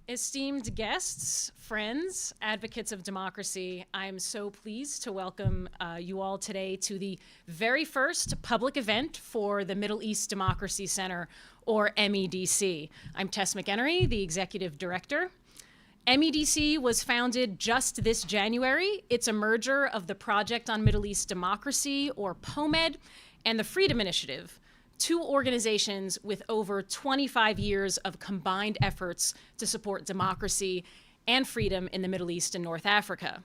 Esteemed guests, friends, advocates of democracy, I'm so pleased to welcome you all today to the very first public event for the Middle East Democracy Center, or MEDC. I'm Tess McEnery, the Executive Director. MEDC was founded just this January. It's a merger of the Project on Middle East Democracy, or POMED, and the Freedom Initiative, two organizations with over 25 years of combined efforts to support democracy and freedom in the Middle East and North Africa.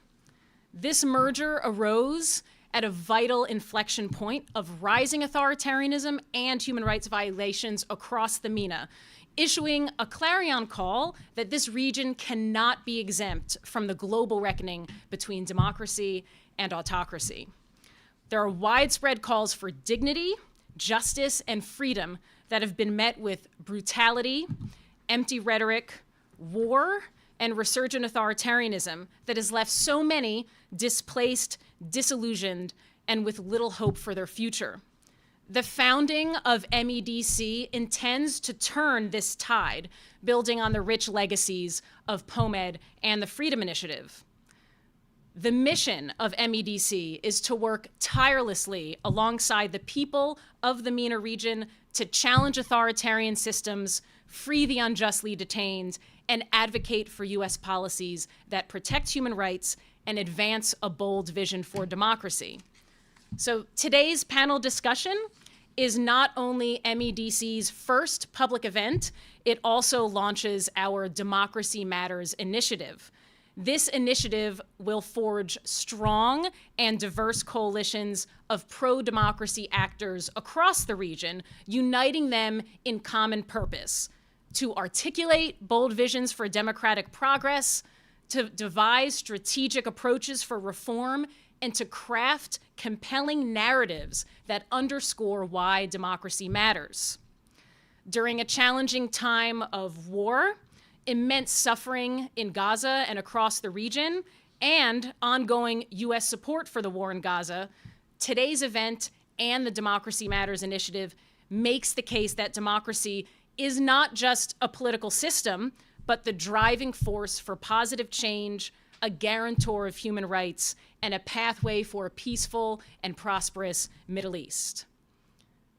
This merger arose at a vital inflection point of rising authoritarianism and human rights violations across the MENA, issuing a clarion call that this region cannot be exempt from the global reckoning between democracy and autocracy. There are widespread calls for dignity, justice, and freedom that have been met with brutality, empty rhetoric, war, and resurgent authoritarianism that has left so many displaced, disillusioned, and with little hope for their future. The founding of MEDC intends to turn this tide, building on the rich legacies of POMED and the Freedom Initiative. The mission of MEDC is to work tirelessly alongside the people of the MENA region to challenge authoritarian systems, free the unjustly detained, and advocate for U.S. policies that protect human rights and advance a bold vision for democracy. So today's panel discussion is not only MEDC's first public event, it also launches our Democracy Matters initiative. This initiative will forge strong and diverse coalitions of pro-democracy actors across the region, uniting them in common purpose: to articulate bold visions for democratic progress, to devise strategic approaches for reform, and to craft compelling narratives that underscore why democracy matters. During a challenging time of war, immense suffering in Gaza and across the region, and ongoing U.S. support for the war in Gaza, today's event and the Democracy Matters initiative makes the case that democracy is not just a political system, but the driving force for positive change, a guarantor of human rights, and a pathway for a peaceful and prosperous Middle East.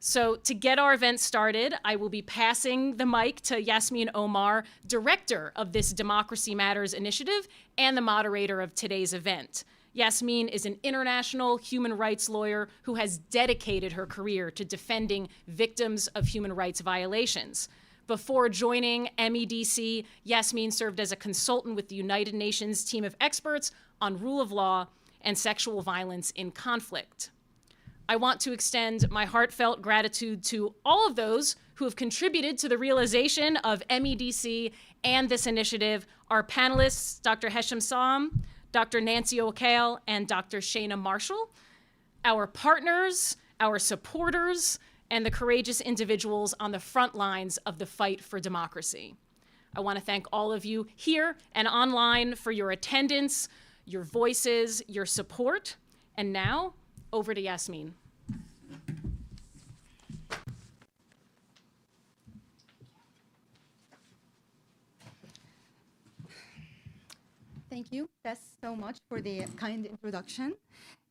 So to get our event started, I will be passing the mic to Yasmin Omar, director of this Democracy Matters initiative and the moderator of today's event. Yasmin is an international human rights lawyer who has dedicated her career to defending victims of human rights violations. Before joining MEDC, Yasmin served as a consultant with the United Nations team of experts on rule of law and sexual violence in conflict. I want to extend my heartfelt gratitude to all of those who have contributed to the realization of MEDC and this initiative: our panelists, Dr. Hesham Saam, Dr. Nancy O'Kale, and Dr. Shana Marshall, our partners, our supporters, and the courageous individuals on the front lines of the fight for democracy. I want to thank all of you here and online for your attendance, your voices, your support. And now, over to Yasmin. Thank you, Tess, so much for the kind introduction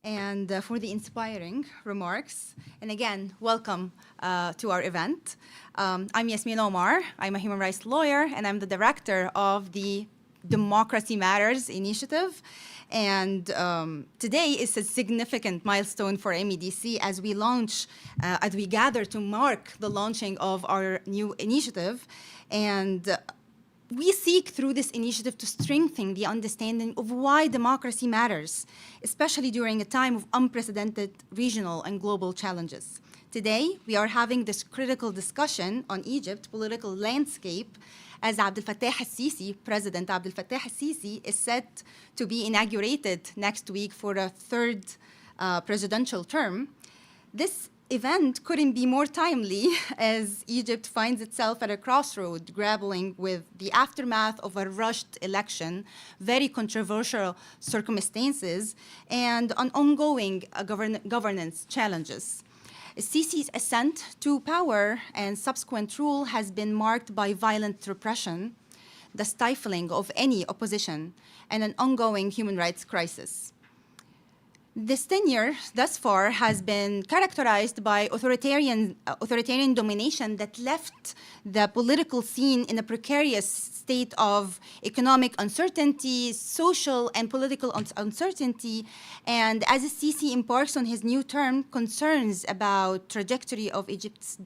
and for the inspiring remarks. And again, welcome to our event. I'm Yasmin Omar. I'm a human rights lawyer, and I'm the director of the Democracy Matters initiative. And today is a significant milestone for MEDC as we gather to mark the launching of our new initiative. And we seek through this initiative to strengthen the understanding of why democracy matters, especially during a time of unprecedented regional and global challenges. Today, we are having this critical discussion on Egypt's political landscape as Abdel Fattah el-Sisi, President Abdel Fattah el-Sisi, is set to be inaugurated next week for a third presidential term. This event couldn't be more timely as Egypt finds itself at a crossroad, grappling with the aftermath of a rushed election, very controversial circumstances, and on ongoing governance challenges. Sisi's ascent to power and subsequent rule has been marked by violent repression, the stifling of any opposition, and an ongoing human rights crisis. This tenure thus far has been characterized by authoritarian domination that left the political scene in a precarious state of economic uncertainty, social and political uncertainty, and as el-Sisi embarks on his new term, concerns about trajectory of Egypt's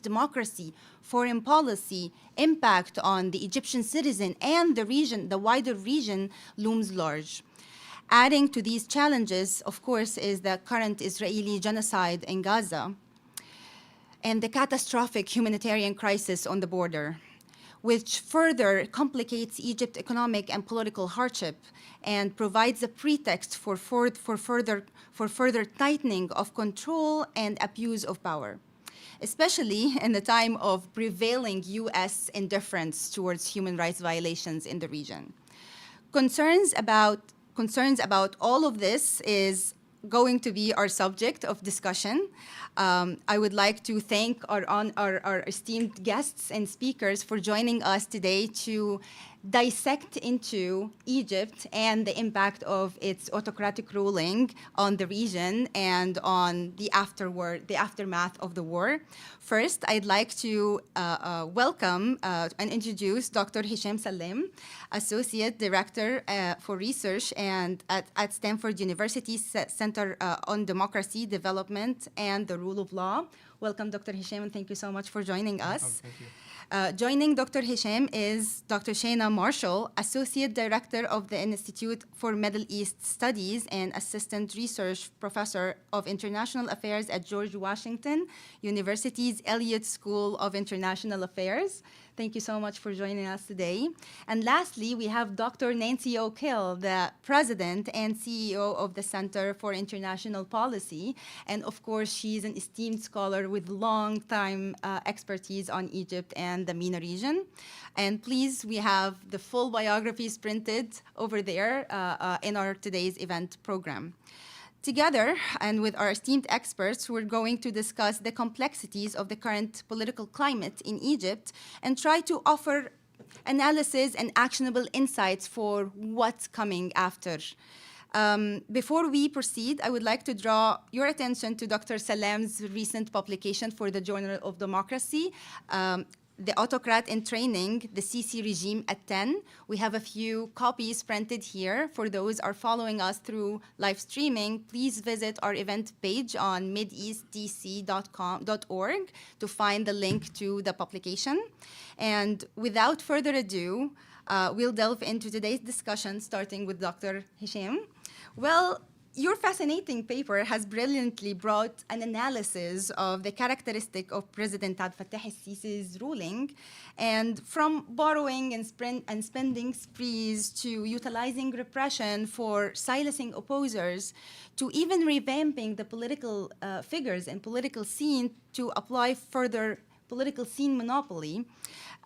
democracy, foreign policy, impact on the Egyptian citizen and the wider region looms large. Adding to these challenges, of course, is the current Israeli genocide in Gaza and the catastrophic humanitarian crisis on the border, which further complicates Egypt's economic and political hardship and provides a pretext for further tightening of control and abuse of power, especially in the time of prevailing U.S. indifference towards human rights violations in the region. Concerns about all of this is going to be our subject of discussion. I would like to thank our esteemed guests and speakers for joining us today to dissect into Egypt and the impact of its autocratic ruling on the region and on the aftermath of the war. First, I'd like to welcome and introduce Dr. Hisham Salem, Associate Director for Research and at Stanford University Center on Democracy, Development, and the Rule of Law. Welcome, Dr. Hisham, and thank you so much for joining us. Thank you. Joining Dr. Hisham is Dr. Shana Marshall, Associate Director of the Institute for Middle East Studies and Assistant Research Professor of International Affairs at George Washington University's Elliott School of International Affairs. Thank you so much for joining us today. And lastly, we have Dr. Nancy O'Kill, the President and CEO of the Center for International Policy. And of course, she's an esteemed scholar with long-time expertise on Egypt and the MENA region. And please, we have the full biographies printed over there in our today's event program. Together, and with our esteemed experts, we're going to discuss the complexities of the current political climate in Egypt and try to offer analysis and actionable insights for what's coming after. Before we proceed, I would like to draw your attention to Dr. Salem's recent publication for the Journal of Democracy, The Autocrat in Training, the Sisi Regime at 10. We have a few copies printed here. For those who are following us through live streaming, please visit our event page on medeastdc.org to find the link to the publication. And without further ado, we'll delve into today's discussion, starting with Dr. Hisham. Well, your fascinating paper has brilliantly brought an analysis of the characteristic of President Abdel Fattah el-Sisi's ruling, and from borrowing and spending sprees to utilizing repression for silencing opposers, to even revamping the political figures and political scene to apply further political scene monopoly.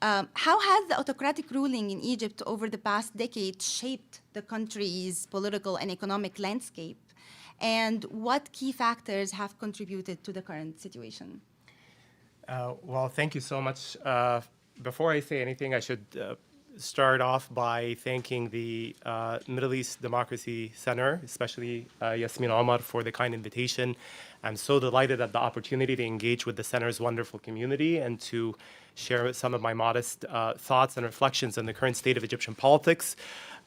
How has the autocratic ruling in Egypt over the past decade shaped the country's political and economic landscape? And what key factors have contributed to the current situation? Well, thank you so much. Before I say anything, I should start off by thanking the Middle East Democracy Center, especially Yasmin Omar, for the kind invitation. I'm so delighted at the opportunity to engage with the center's wonderful community and to share some of my modest thoughts and reflections on the current state of Egyptian politics.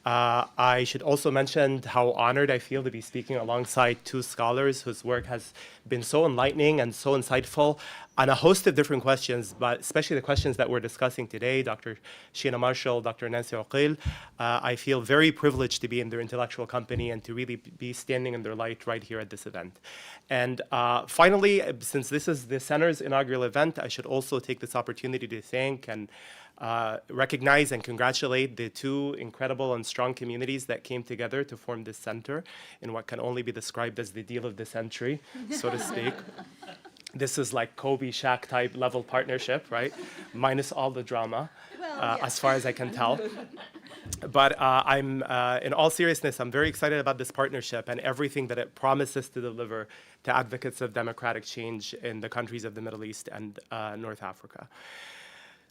I should also mention how honored I feel to be speaking alongside two scholars whose work has been so enlightening and so insightful on a host of different questions, but especially the questions that we're discussing today, Dr. Shana Marshall, Dr. Nancy O'Kill. I feel very privileged to be in their intellectual company and to really be standing in their light right here at this event. And finally, since this is the center's inaugural event, I should also take this opportunity to thank and recognize and congratulate the two incredible and strong communities that came together to form this center in what can only be described as the deal of the century, so to speak. This is like Kobe Shaq type level partnership, right? Minus all the drama, as far as I can tell. But I'm, in all seriousness, I'm very excited about this partnership and everything that it promises to deliver to advocates of democratic change in the countries of the Middle East and North Africa.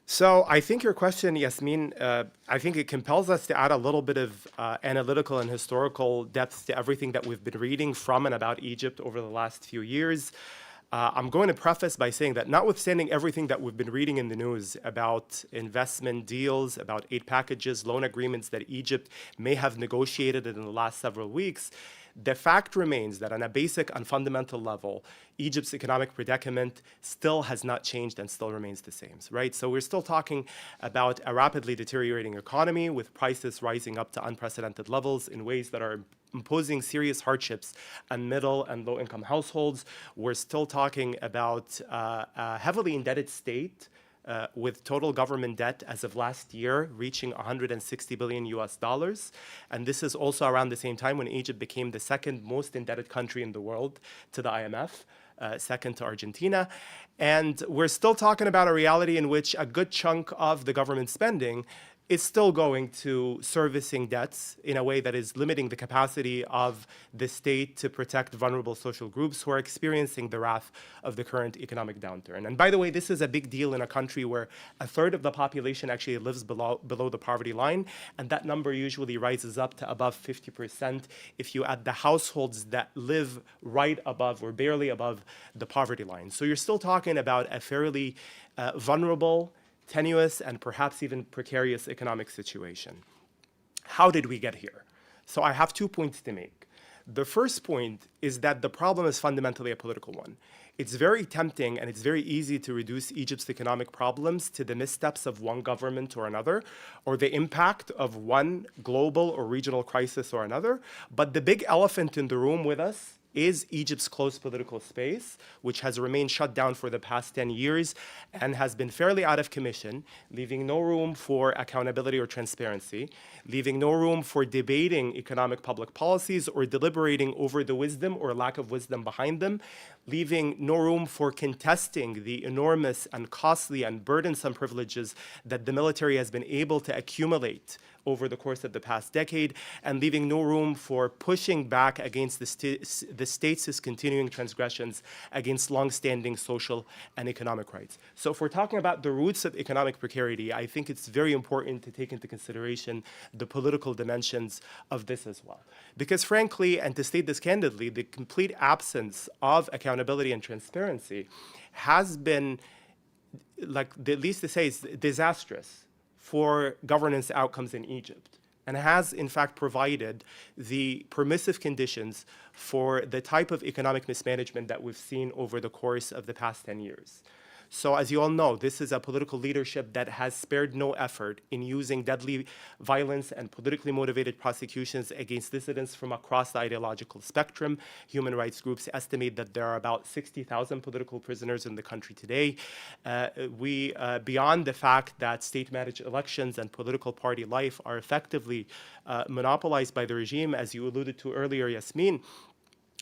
So I think your question, Yasmin, I think it compels us to add a little bit of analytical and historical depth to everything that we've been reading from and about Egypt over the last few years. I'm going to preface by saying that notwithstanding everything that we've been reading in the news about investment deals, about aid packages, loan agreements that Egypt may have negotiated in the last several weeks, the fact remains that on a basic and fundamental level, Egypt's economic predicament still has not changed and still remains the same, right? So we're still talking about a rapidly deteriorating economy with prices rising up to unprecedented levels in ways that are imposing serious hardships on middle and low-income households. We're still talking about a heavily indebted state with total government debt as of last year reaching 160 billion US dollars. And this is also around the same time when Egypt became the second most indebted country in the world to the IMF, second to Argentina. And we're still talking about a reality in which a good chunk of the government spending is still going to servicing debts in a way that is limiting the capacity of the state to protect vulnerable social groups who are experiencing the wrath of the current economic downturn. And by the way, this is a big deal in a country where a third of the population actually lives below the poverty line, and that number usually rises up to above 50% if you add the households that live right above or barely above the poverty line. So you're still talking about a fairly vulnerable, tenuous, and perhaps even precarious economic situation. How did we get here? So I have 2 points to make. The first point is that the problem is fundamentally a political one. It's very tempting and it's very easy to reduce Egypt's economic problems to the missteps of one government or another, or the impact of one global or regional crisis or another. But the big elephant in the room with us is Egypt's closed political space, which has remained shut down for the past 10 years and has been fairly out of commission, leaving no room for accountability or transparency, leaving no room for debating economic public policies or deliberating over the wisdom or lack of wisdom behind them, leaving no room for contesting the enormous and costly and burdensome privileges that the military has been able to accumulate over the course of the past decade, and leaving no room for pushing back against the state's continuing transgressions against longstanding social and economic rights. So if we're talking about the roots of economic precarity, I think it's very important to take into consideration the political dimensions of this as well. Because frankly, and to state this candidly, the complete absence of accountability and transparency has been, like the least to say, is disastrous for governance outcomes in Egypt, and has in fact provided the permissive conditions for the type of economic mismanagement that we've seen over the course of the past 10 years. So as you all know, this is a political leadership that has spared no effort in using deadly violence and politically motivated prosecutions against dissidents from across the ideological spectrum. Human rights groups estimate that there are about 60,000 political prisoners in the country today. Beyond the fact that state-managed elections and political party life are effectively monopolized by the regime, as you alluded to earlier, Yasmin,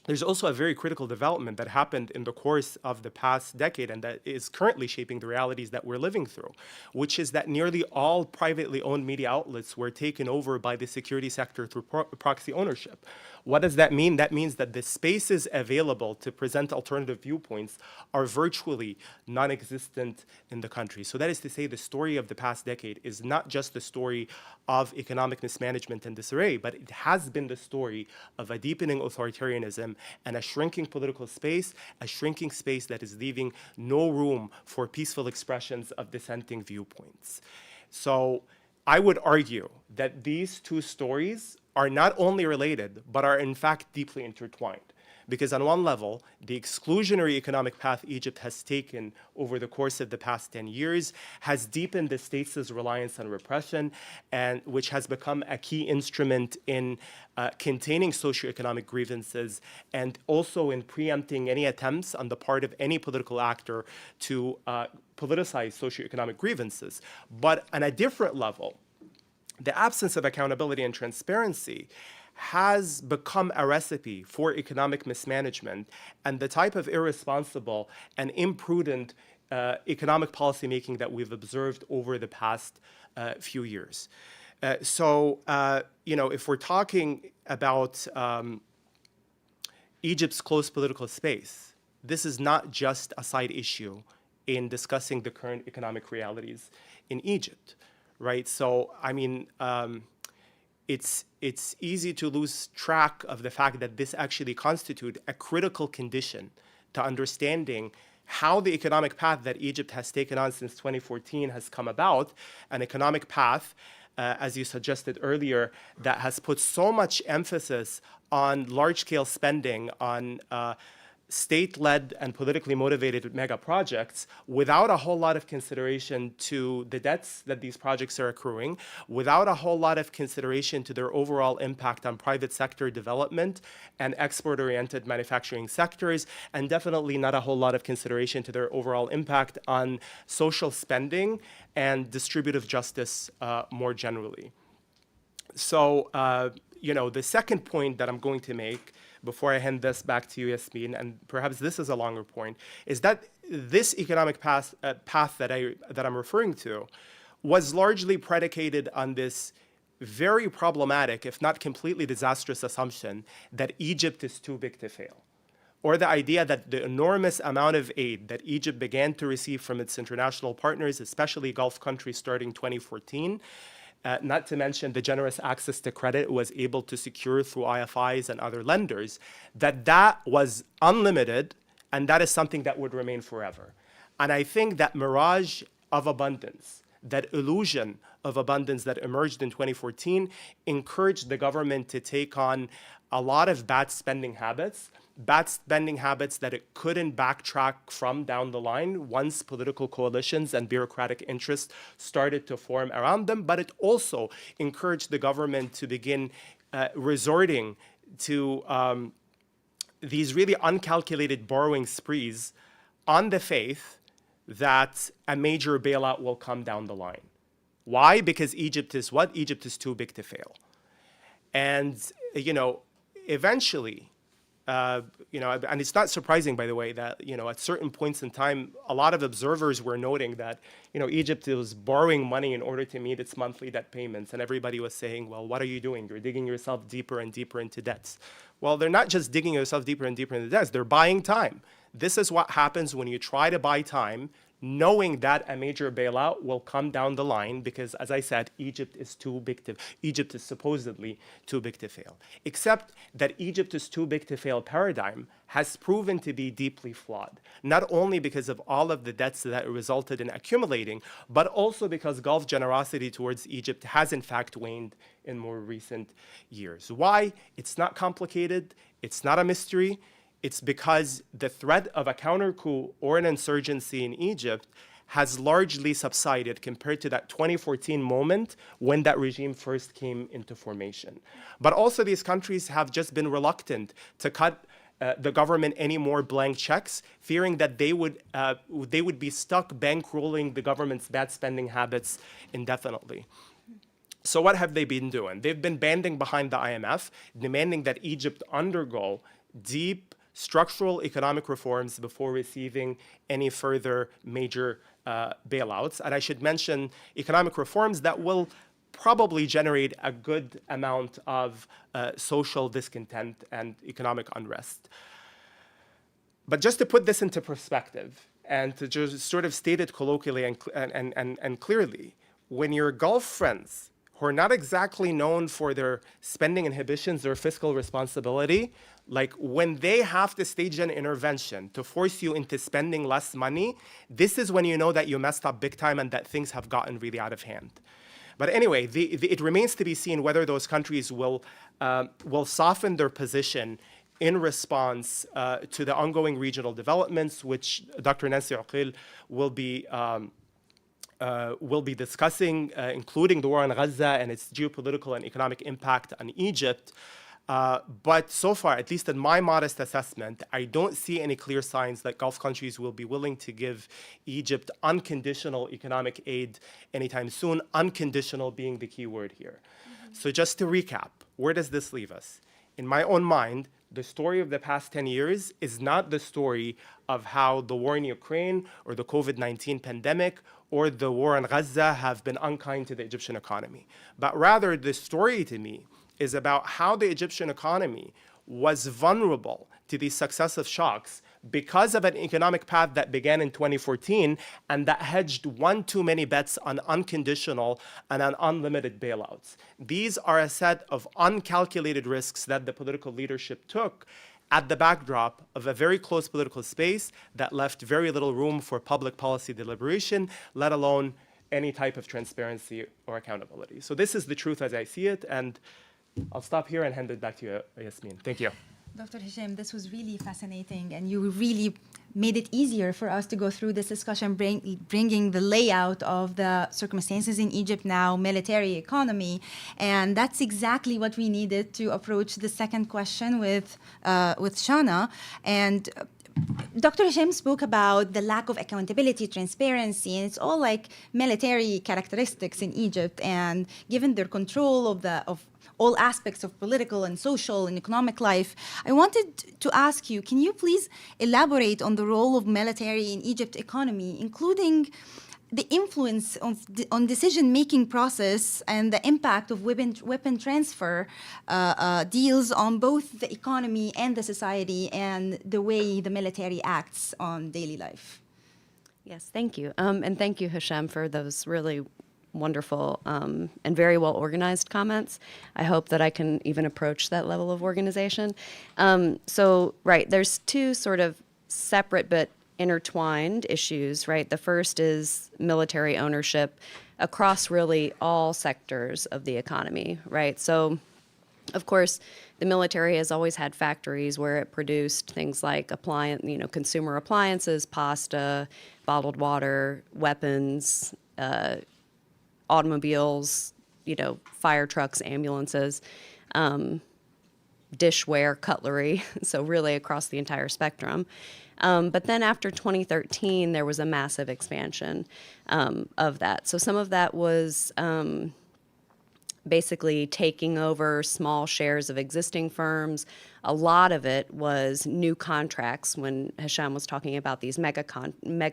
there's also a very critical development that happened in the course of the past decade and that is currently shaping the realities that we're living through, which is that nearly all privately owned media outlets were taken over by the security sector through proxy ownership. What does that mean? That means that the spaces available to present alternative viewpoints are virtually non-existent in the country. So that is to say, the story of the past decade is not just the story of economic mismanagement and disarray, but it has been the story of a deepening authoritarianism and a shrinking political space, a shrinking space that is leaving no room for peaceful expressions of dissenting viewpoints. So I would argue that these two stories are not only related, but are in fact deeply intertwined. Because on one level, the exclusionary economic path Egypt has taken over the course of the past 10 years has deepened the state's reliance on repression, and which has become a key instrument in containing socioeconomic grievances and also in preempting any attempts on the part of any political actor to politicize socioeconomic grievances. But on a different level, the absence of accountability and transparency has become a recipe for economic mismanagement and the type of irresponsible and imprudent economic policymaking that we've observed over the past few years. If we're talking about Egypt's close political space, this is not just a side issue in discussing the current economic realities in Egypt, right? So, I mean, it's easy to lose track of the fact that this actually constitutes a critical condition to understanding how the economic path that Egypt has taken on since 2014 has come about, an economic path, as you suggested earlier, that has put so much emphasis on large-scale spending, on state-led and politically motivated mega projects without a whole lot of consideration to the debts that these projects are accruing, without a whole lot of consideration to their overall impact on private sector development and export-oriented manufacturing sectors, and definitely not a whole lot of consideration to their overall impact on social spending and distributive justice more generally. So, the second point that I'm going to make before I hand this back to you, Yasmin, and perhaps this is a longer point, is that this economic path that I'm referring to was largely predicated on this very problematic, if not completely disastrous assumption that Egypt is too big to fail, or the idea that the enormous amount of aid that Egypt began to receive from its international partners, especially Gulf countries starting 2014, not to mention the generous access to credit it was able to secure through IFIs and other lenders, that was unlimited, and that is something that would remain forever. And I think that mirage of abundance, that illusion of abundance that emerged in 2014 encouraged the government to take on a lot of bad spending habits that it couldn't backtrack from down the line once political coalitions and bureaucratic interests started to form around them. But it also encouraged the government to begin resorting to these really uncalculated borrowing sprees on the faith that a major bailout will come down the line. Why? Because Egypt is what? Egypt is too big to fail. And, eventually, and it's not surprising, by the way, that, at certain points in time, a lot of observers were noting that, Egypt was borrowing money in order to meet its monthly debt payments. And everybody was saying, well, what are you doing? You're digging yourself deeper and deeper into debts. Well, they're not just digging yourself deeper and deeper into debts, they're buying time. This is what happens when you try to buy time, knowing that a major bailout will come down the line because, as I said, Egypt is supposedly too big to fail. Except that Egypt is too big to fail paradigm has proven to be deeply flawed, not only because of all of the debts that it resulted in accumulating, but also because Gulf generosity towards Egypt has in fact waned in more recent years. Why? It's not complicated. It's not a mystery. It's because the threat of a counter-coup or an insurgency in Egypt has largely subsided compared to that 2014 moment when that regime first came into formation. But also these countries have just been reluctant to cut the government any more blank checks, fearing that they would be stuck bankrolling the government's bad spending habits indefinitely. So what have they been doing? They've been banding behind the IMF, demanding that Egypt undergo deep structural economic reforms before receiving any further major bailouts. And I should mention economic reforms that will probably generate a good amount of social discontent and economic unrest. But just to put this into perspective and to just sort of state it colloquially and clearly, when your Gulf friends who are not exactly known for their spending inhibitions or fiscal responsibility, like when they have to stage an intervention to force you into spending less money, this is when you know that you messed up big time and that things have gotten really out of hand. But anyway, it remains to be seen whether those countries will soften their position in response to the ongoing regional developments, which Dr. Nancy Oqil will be discussing, including the war on Gaza and its geopolitical and economic impact on Egypt. But so far, at least in my modest assessment, I don't see any clear signs that Gulf countries will be willing to give Egypt unconditional economic aid anytime soon, unconditional being the key word here. So just to recap, where does this leave us? In my own mind, the story of the past 10 years is not the story of how the war in Ukraine or the COVID-19 pandemic or the war on Gaza have been unkind to the Egyptian economy. But rather, the story to me is about how the Egyptian economy was vulnerable to these successive shocks because of an economic path that began in 2014 and that hedged one too many bets on unconditional and on unlimited bailouts. These are a set of uncalculated risks that the political leadership took at the backdrop of a very close political space that left very little room for public policy deliberation, let alone any type of transparency or accountability. So this is the truth as I see it, and I'll stop here and hand it back to you, Yasmin. Thank you. Dr. Hisham, this was really fascinating, and you really made it easier for us to go through this discussion, bringing the layout of the circumstances in Egypt now, military economy, and that's exactly what we needed to approach the second question with Shana. And Dr. Hisham spoke about the lack of accountability, transparency, and it's all like military characteristics in Egypt. And given their control of all aspects of political and social and economic life, I wanted to ask you, can you please elaborate on the role of military in Egypt's economy, including the influence on decision-making process and the impact of weapon transfer deals on both the economy and the society and the way the military acts on daily life? Yes, thank you. And thank you, Hisham, for those really wonderful and very well organized comments. I hope that I can even approach that level of organization. Right, there's two sort of separate but intertwined issues, right? The first is military ownership across really all sectors of the economy, right? So, of course, the military has always had factories where it produced things like consumer appliances, pasta, bottled water, weapons, automobiles, fire trucks, ambulances, dishware, cutlery, so really across the entire spectrum. But then after 2013, there was a massive expansion of that. So some of that was basically taking over small shares of existing firms. A lot of it was new contracts. When Hisham was talking about these mega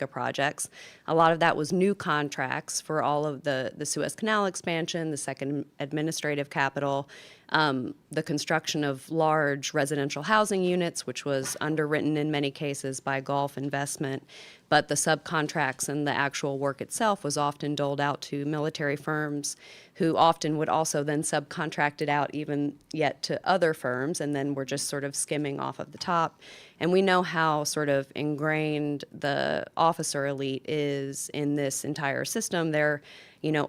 projects, a lot of that was new contracts for all of the Suez Canal expansion, the second administrative capital, the construction of large residential housing units, which was underwritten in many cases by Gulf investment, but the subcontracts and the actual work itself was often doled out to military firms who often would also then subcontract it out even yet to other firms, and then were just sort of skimming off of the top. And we know how sort of ingrained the officer elite is in this entire system. They're,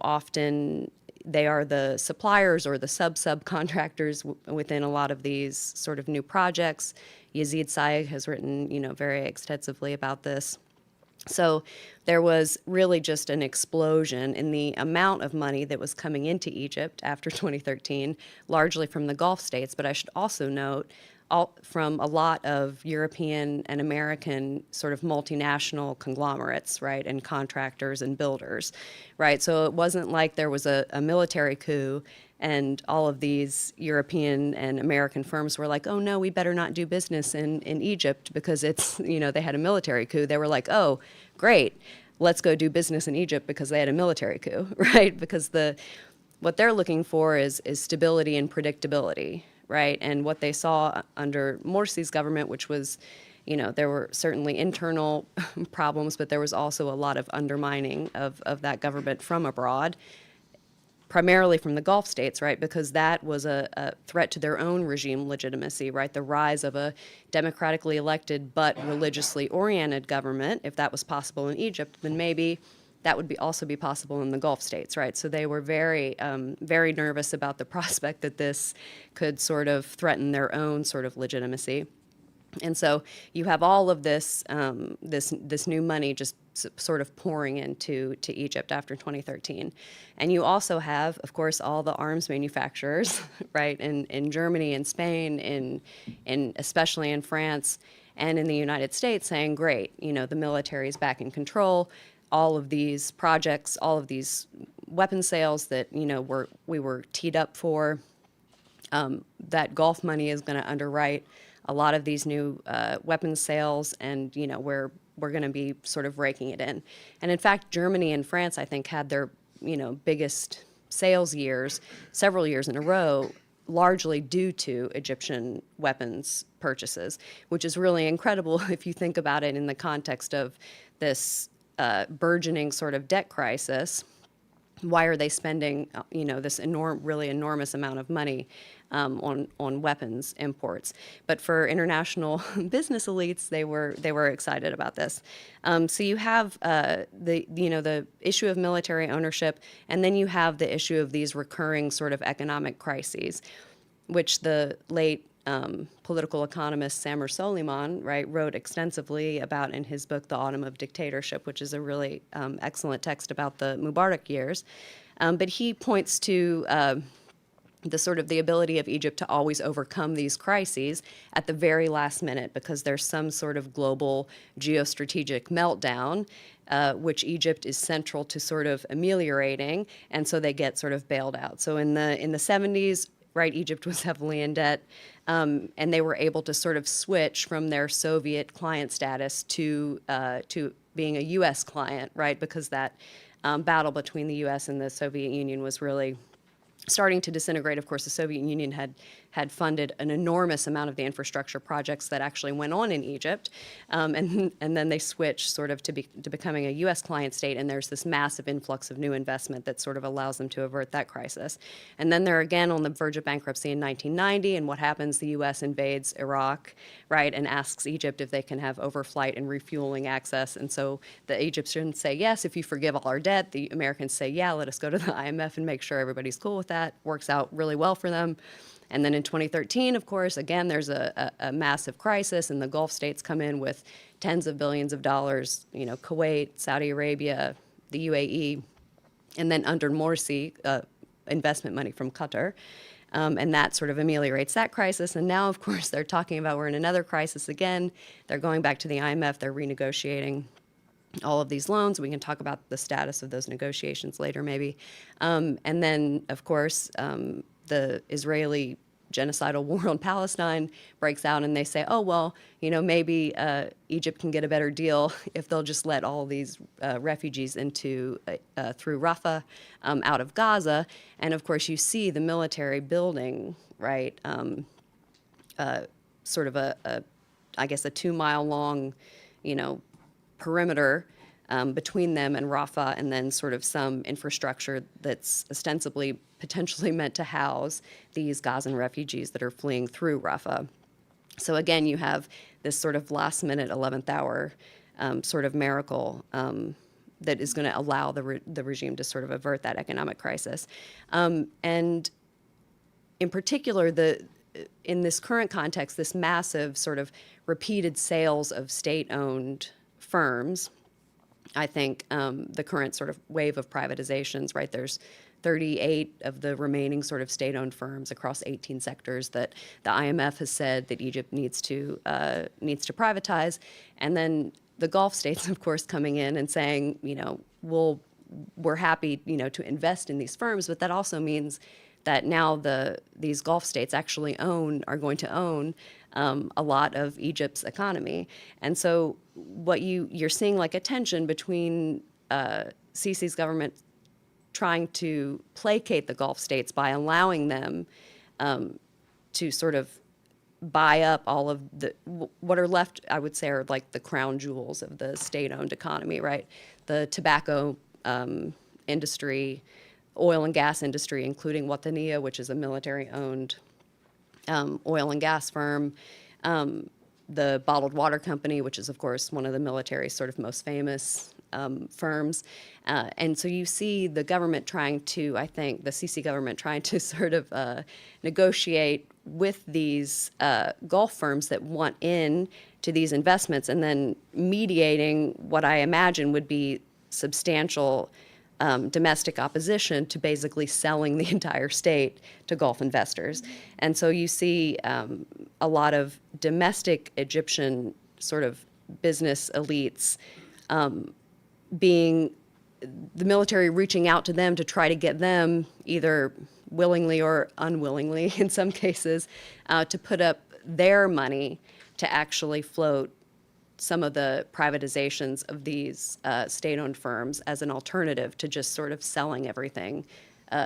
often they are the suppliers or the subcontractors within a lot of these sort of new projects. Yazid Saig has written, very extensively about this. So there was really just an explosion in the amount of money that was coming into Egypt after 2013, largely from the Gulf states, but I should also note from a lot of European and American sort of multinational conglomerates, right, and contractors and builders, right? So it wasn't like there was a military coup and all of these European and American firms were like, oh, no, we better not do business in Egypt because it's, they had a military coup. They were like, oh, great, let's go do business in Egypt because they had a military coup, right? Because what they're looking for is stability and predictability, right? And what they saw under Morsi's government, which was, there were certainly internal problems, but there was also a lot of undermining of that government from abroad, primarily from the Gulf states, right? Because that was a threat to their own regime legitimacy, right? The rise of a democratically elected but religiously oriented government, if that was possible in Egypt, then maybe that would also be possible in the Gulf states, right? So they were very, very nervous about the prospect that this could sort of threaten their own sort of legitimacy. And so you have all of this this new money just sort of pouring into Egypt after 2013. And you also have, of course, all the arms manufacturers, right, in Germany and Spain, in especially in France and in the United States saying, great, the military is back in control. All of these projects, all of these weapon sales that, we were teed up for, that Gulf money is going to underwrite a lot of these new weapons sales, and we're going to be sort of raking it in. And in fact, Germany and France, I think, had their biggest sales years, several years in a row, largely due to Egyptian weapons purchases, which is really incredible if you think about it in the context of this burgeoning sort of debt crisis. Why are they spending, this really enormous amount of money on weapons imports? But for international business elites, they were excited about this. So you have the issue of military ownership, and then you have the issue of these recurring sort of economic crises, which the late political economist Samir Soliman, right, wrote extensively about in his book, The Autumn of Dictatorship, which is a really excellent text about the Mubarak years. But he points to the ability of Egypt to always overcome these crises at the very last minute because there's some sort of global geostrategic meltdown, which Egypt is central to sort of ameliorating, and so they get sort of bailed out. So in the 70s, right, Egypt was heavily in debt, and they were able to sort of switch from their Soviet client status to being a U.S. client, right, because that battle between the U.S. and the Soviet Union was really starting to disintegrate. Of course, the Soviet Union had funded an enormous amount of the infrastructure projects that actually went on in Egypt, and then they switched sort of to becoming a U.S. client state, and there's this massive influx of new investment that sort of allows them to avert that crisis. And then they're again on the verge of bankruptcy in 1990, and what happens? The U.S. invades Iraq, right, and asks Egypt if they can have overflight and refueling access, and so the Egyptians say yes, if you forgive all our debt. The Americans say, yeah, let us go to the IMF and make sure everybody's cool with that. Works out really well for them. And then in 2013, of course, again, there's a massive crisis, and the Gulf states come in with tens of billions of dollars, Kuwait, Saudi Arabia, the UAE, and then under Morsi, investment money from Qatar. And that sort of ameliorates that crisis. And now, of course, they're talking about we're in another crisis again. They're going back to the IMF. They're renegotiating all of these loans. We can talk about the status of those negotiations later, maybe. And then, of course, the Israeli genocidal war on Palestine breaks out, and they say, oh, well, maybe Egypt can get a better deal if they'll just let all these refugees into through Rafah out of Gaza. And of course, you see the military building, right, sort of I guess a 2-mile long, perimeter between them and Rafah, and then sort of some infrastructure that's ostensibly potentially meant to house these Gazan refugees that are fleeing through Rafah. So again, you have this sort of last-minute, 11th hour sort of miracle that is going to allow the regime to sort of avert that economic crisis. And in particular, in this current context, this massive sort of repeated sales of state-owned firms, I think the current sort of wave of privatizations, right, there's 38 of the remaining sort of state-owned firms across 18 sectors that the IMF has said that Egypt needs to privatize. And then the Gulf states, of course, coming in and saying, we're happy, to invest in these firms, but that also means that now these Gulf states actually are going to own a lot of Egypt's economy. And so what you're seeing like a tension between Sisi's government trying to placate the Gulf states by allowing them to sort of buy up all of what are left, I would say, are like the crown jewels of the state-owned economy, right? The tobacco industry, oil and gas industry, including Wataniya, which is a military-owned oil and gas firm, the bottled water company, which is, of course, one of the military's sort of most famous firms. And so you see the government trying to, I think, the Sisi government trying to sort of negotiate with these Gulf firms that want in to these investments, and then mediating what I imagine would be substantial domestic opposition to basically selling the entire state to Gulf investors. And so you see a lot of domestic Egyptian sort of business elites being the military reaching out to them to try to get them, either willingly or unwillingly in some cases, to put up their money to actually float some of the privatizations of these state-owned firms as an alternative to just sort of selling everything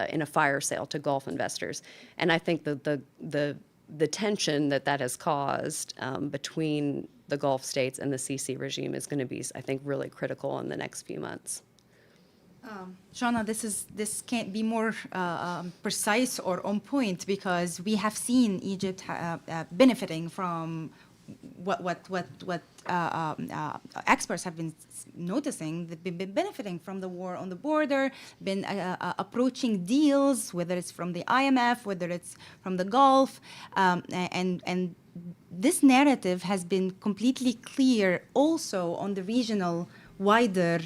in a fire sale to Gulf investors. And I think that the tension that has caused between the Gulf states and the Sisi regime is going to be, I think, really critical in the next few months. Shauna, this can't be more precise or on point, because we have seen Egypt benefiting from what experts have been noticing. They've been benefiting from the war on the border, been approaching deals, whether it's from the IMF, whether it's from the Gulf, and this narrative has been completely clear also on the regional wider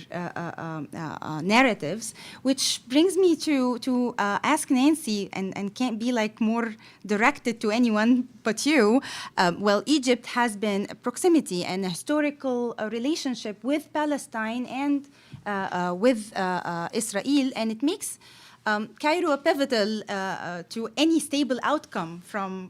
narratives, which brings me to ask Nancy, and can't be like more directed to anyone but you. Well, Egypt has been a proximity and a historical relationship with Palestine and with Israel, and it makes Cairo a pivotal to any stable outcome from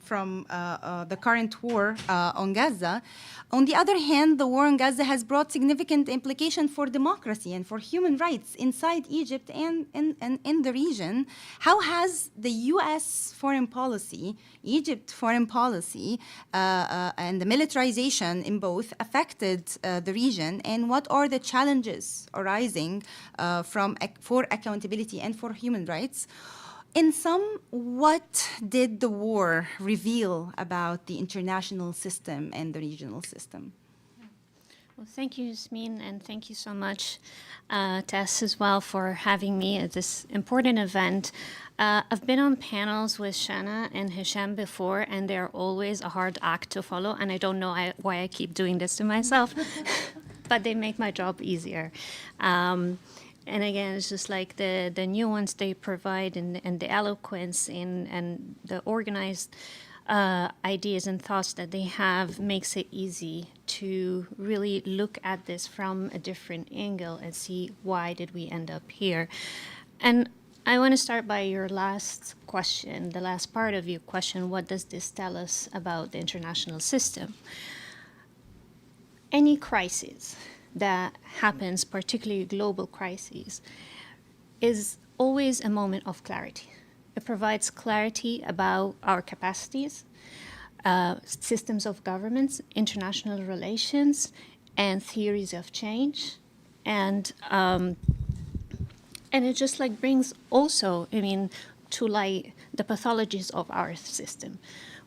the current war on Gaza. On the other hand, the war on Gaza has brought significant implications for democracy and for human rights inside Egypt and in the region. How has the U.S. foreign policy, Egypt foreign policy, and the militarization in both affected the region, and what are the challenges arising for accountability and for human rights? In sum, what did the war reveal about the international system and the regional system? Well, thank you, Yasmin, and thank you so much, Tess, as well, for having me at this important event. I've been on panels with Shana and Hisham before, and they're always a hard act to follow, and I don't know why I keep doing this to myself, but they make my job easier. And again, it's just like the nuance they provide and the eloquence and the organized ideas and thoughts that they have makes it easy to really look at this from a different angle and see why did we end up here. And I want to start by your last question, the last part of your question, what does this tell us about the international system? Any crisis that happens, particularly global crises, is always a moment of clarity. It provides clarity about our capacities, systems of governments, international relations, and theories of change. And it just like brings also, to light the pathologies of our system.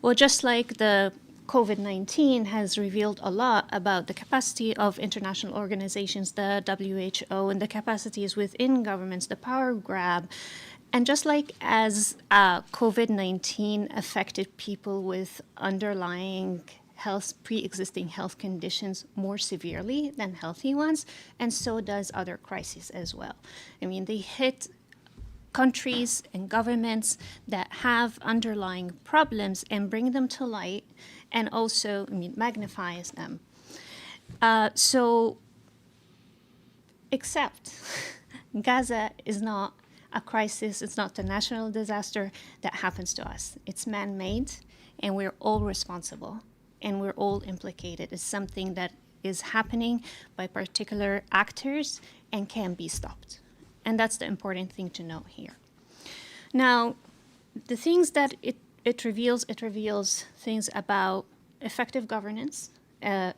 Well, just like the COVID-19 has revealed a lot about the capacity of international organizations, the WHO, and the capacities within governments, the power grab. And just like as COVID-19 affected people with underlying pre-existing health conditions more severely than healthy ones, and so does other crises as well. They hit countries and governments that have underlying problems and bring them to light, and also magnifies them. Except Gaza is not a crisis, it's not a national disaster that happens to us. It's man-made, and we're all responsible, and we're all implicated. It's something that is happening by particular actors and can be stopped. And that's the important thing to note here. Now, the things that it reveals things about effective governance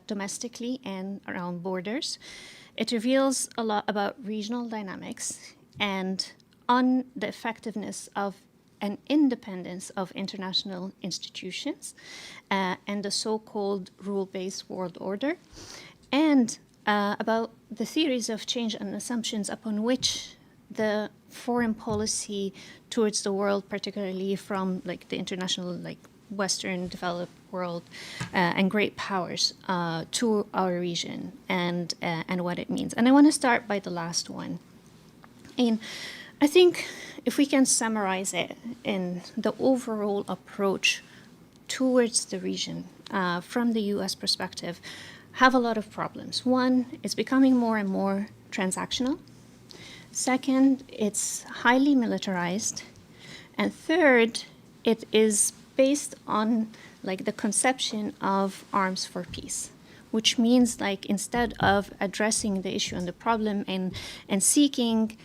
domestically and around borders. It reveals a lot about regional dynamics and on the effectiveness of and independence of international institutions and the so-called rule-based world order, and about the theories of change and assumptions upon which the foreign policy towards the world, particularly from the international Western developed world and great powers to our region and what it means. And I want to start by the last one. And I think if we can summarize it in the overall approach towards the region from the U.S. perspective, have a lot of problems. One, it's becoming more and more transactional. Second, it's highly militarized. And third, it is based on the conception of arms for peace, which means instead of addressing the issue and the problem and seeking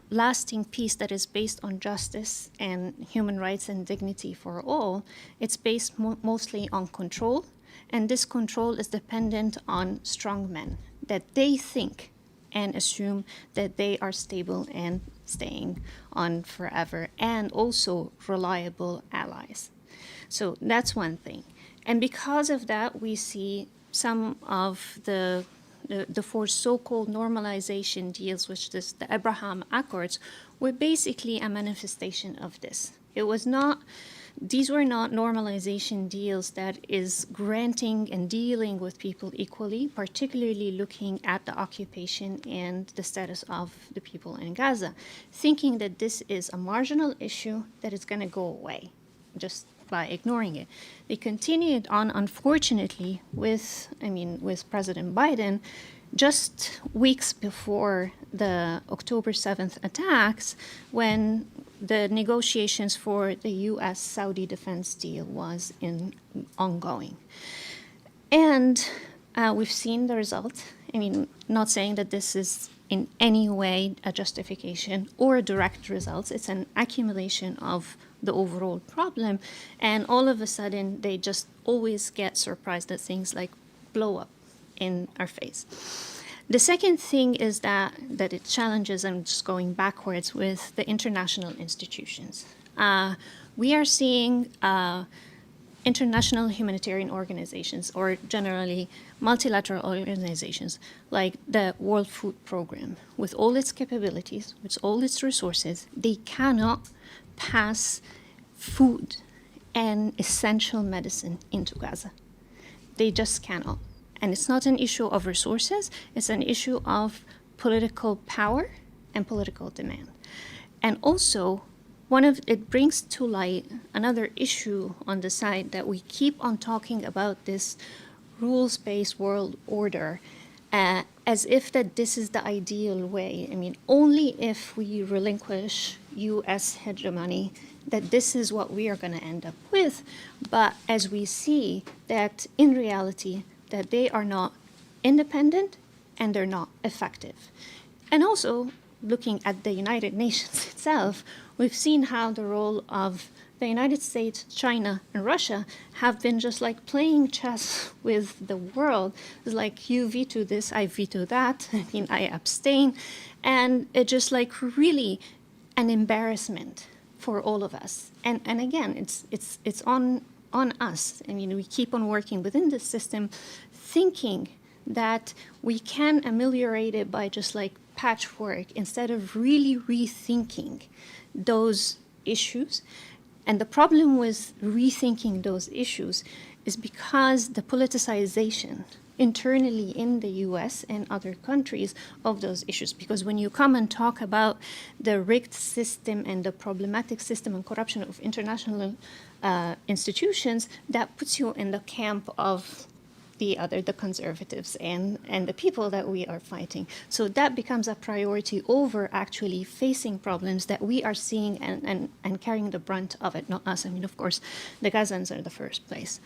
lasting peace that is based on justice and human rights and dignity for all, it's based mostly on control. And this control is dependent on strongmen, that they think and assume that they are stable and staying on forever, and also reliable allies. So that's one thing. And because of that, we see some of the four so-called normalization deals, which is the Abraham Accords, were basically a manifestation of this. These were not normalization deals that is granting and dealing with people equally, particularly looking at the occupation and the status of the people in Gaza, thinking that this is a marginal issue that is going to go away just by ignoring it. They continued on, unfortunately, with President Biden, just weeks before the October 7th attacks, when the negotiations for the U.S.-Saudi defense deal was ongoing. And we've seen the result. Not saying that this is in any way a justification or a direct result. It's an accumulation of the overall problem. And all of a sudden, they just always get surprised that things like blow up in our face. The second thing is that it challenges, I'm just going backwards, with the international institutions. We are seeing international humanitarian organizations, or generally multilateral organizations, like the World Food Program, with all its capabilities, with all its resources, they cannot pass food and essential medicine into Gaza. They just cannot. And it's not an issue of resources, it's an issue of political power and political demand. And also, it brings to light another issue on the side, that we keep on talking about this rules-based world order as if that this is the ideal way. Only if we relinquish US hegemony that this is what we are going to end up with. But as we see that in reality, that they are not independent and they're not effective. And also, looking at the United Nations itself, we've seen how the role of the United States, China, and Russia have been just like playing chess with the world. It's like, you veto this, I veto that, I abstain. And it's just like really an embarrassment for all of us. And again, it's on us. We keep on working within this system, thinking that we can ameliorate it by just like patchwork, instead of really rethinking those issues. And the problem with rethinking those issues is because the politicization internally in the US and other countries of those issues. Because when you come and talk about the rigged system and the problematic system and corruption of international institutions, that puts you in the camp of the conservatives and the people that we are fighting. So that becomes a priority over actually facing problems that we are seeing and carrying the brunt of it, not us. Of course, the Gazans are the first place.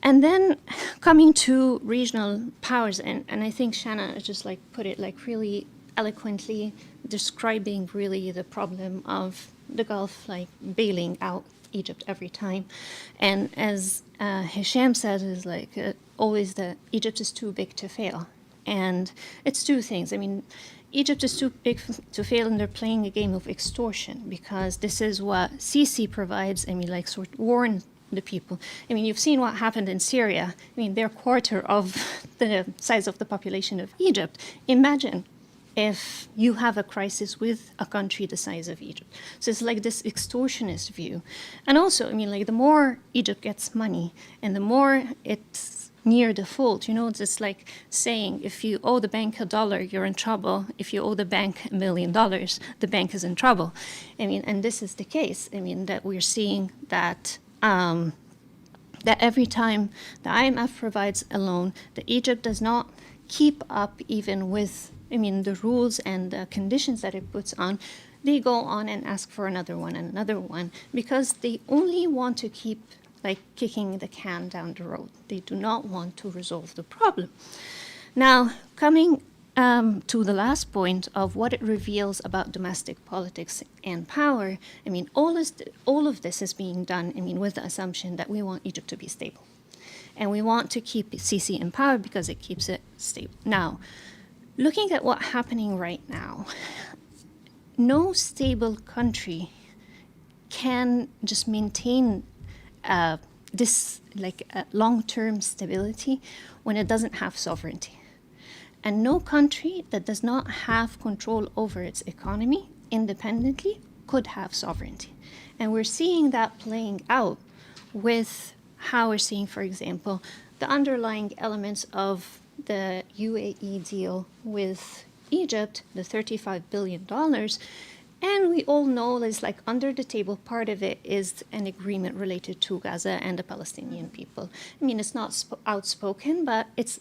And then coming to regional powers, and I think Shanna just like put it like really eloquently, describing really the problem of the Gulf like bailing out Egypt every time. And as Hisham said, is like always that Egypt is too big to fail. And it's two things. Egypt is too big to fail, and they're playing a game of extortion, because this is what Sisi provides, warn the people. You've seen what happened in Syria. They're a quarter of the size of the population of Egypt. Imagine if you have a crisis with a country the size of Egypt. So it's like this extortionist view. And also, the more Egypt gets money and the more it's near default, it's just like saying, if you owe the bank $1, you're in trouble. If you owe the bank $1 million, the bank is in trouble. And this is the case. That we're seeing that that every time the IMF provides a loan, that Egypt does not keep up even with the rules and the conditions that it puts on. They go on and ask for another one and another one, because they only want to keep kicking the can down the road. They do not want to resolve the problem. Now, coming to the last point of what it reveals about domestic politics and power, I mean, all of this is being done, I mean, with the assumption that we want Egypt to be stable. And we want to keep Sisi in power because it keeps it stable. Now, looking at what's happening right now, no stable country can just maintain this long-term stability when it doesn't have sovereignty. And no country that does not have control over its economy independently could have sovereignty. And we're seeing that playing out with how we're seeing, for example, the underlying elements of the UAE deal with Egypt, the $35 billion. And we all know there's like under the table part of it is an agreement related to Gaza and the Palestinian people. I mean, it's not outspoken, but it's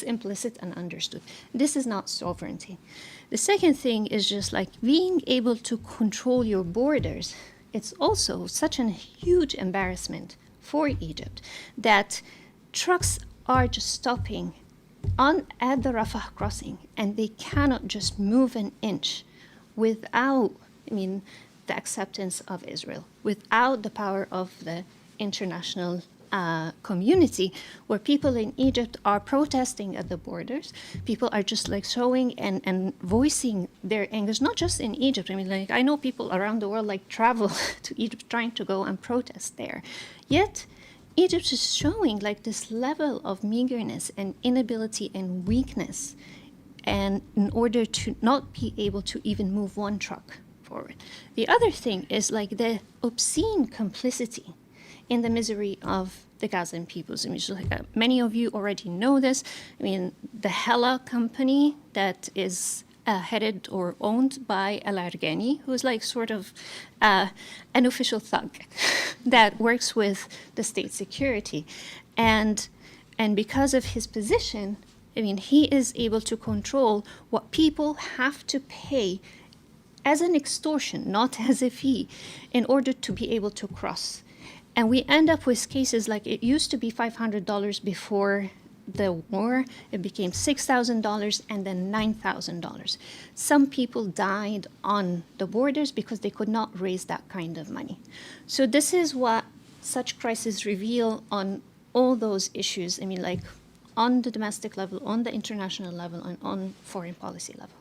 implicit and understood. This is not sovereignty. The second thing is just like being able to control your borders. It's also such a huge embarrassment for Egypt that trucks are just stopping at the Rafah crossing and they cannot just move an inch without, I mean, the acceptance of Israel, without the power of the international community, where people in Egypt are protesting at the borders. People are just like showing and voicing their angers, not just in Egypt. I mean, like I know people around the world like travel to Egypt trying to go and protest there. Yet, Egypt is showing like this level of meagerness and inability and weakness, and in order to not be able to even move one truck forward. The other thing is like the obscene complicity in the misery of the Gazan peoples. I mean, so, many of you already know this. I mean, the Hella company that is headed or owned by El-Argani, who's like sort of an official thug that works with the state security. And because of his position, I mean, he is able to control what people have to pay as an extortion, not as a fee, in order to be able to cross. And we end up with cases like it used to be $500 before the war. It became $6,000 and then $9,000. Some people died on the borders because they could not raise that kind of money. So this is what such crises reveal on all those issues. I mean, like on the domestic level, on the international level, and on foreign policy level.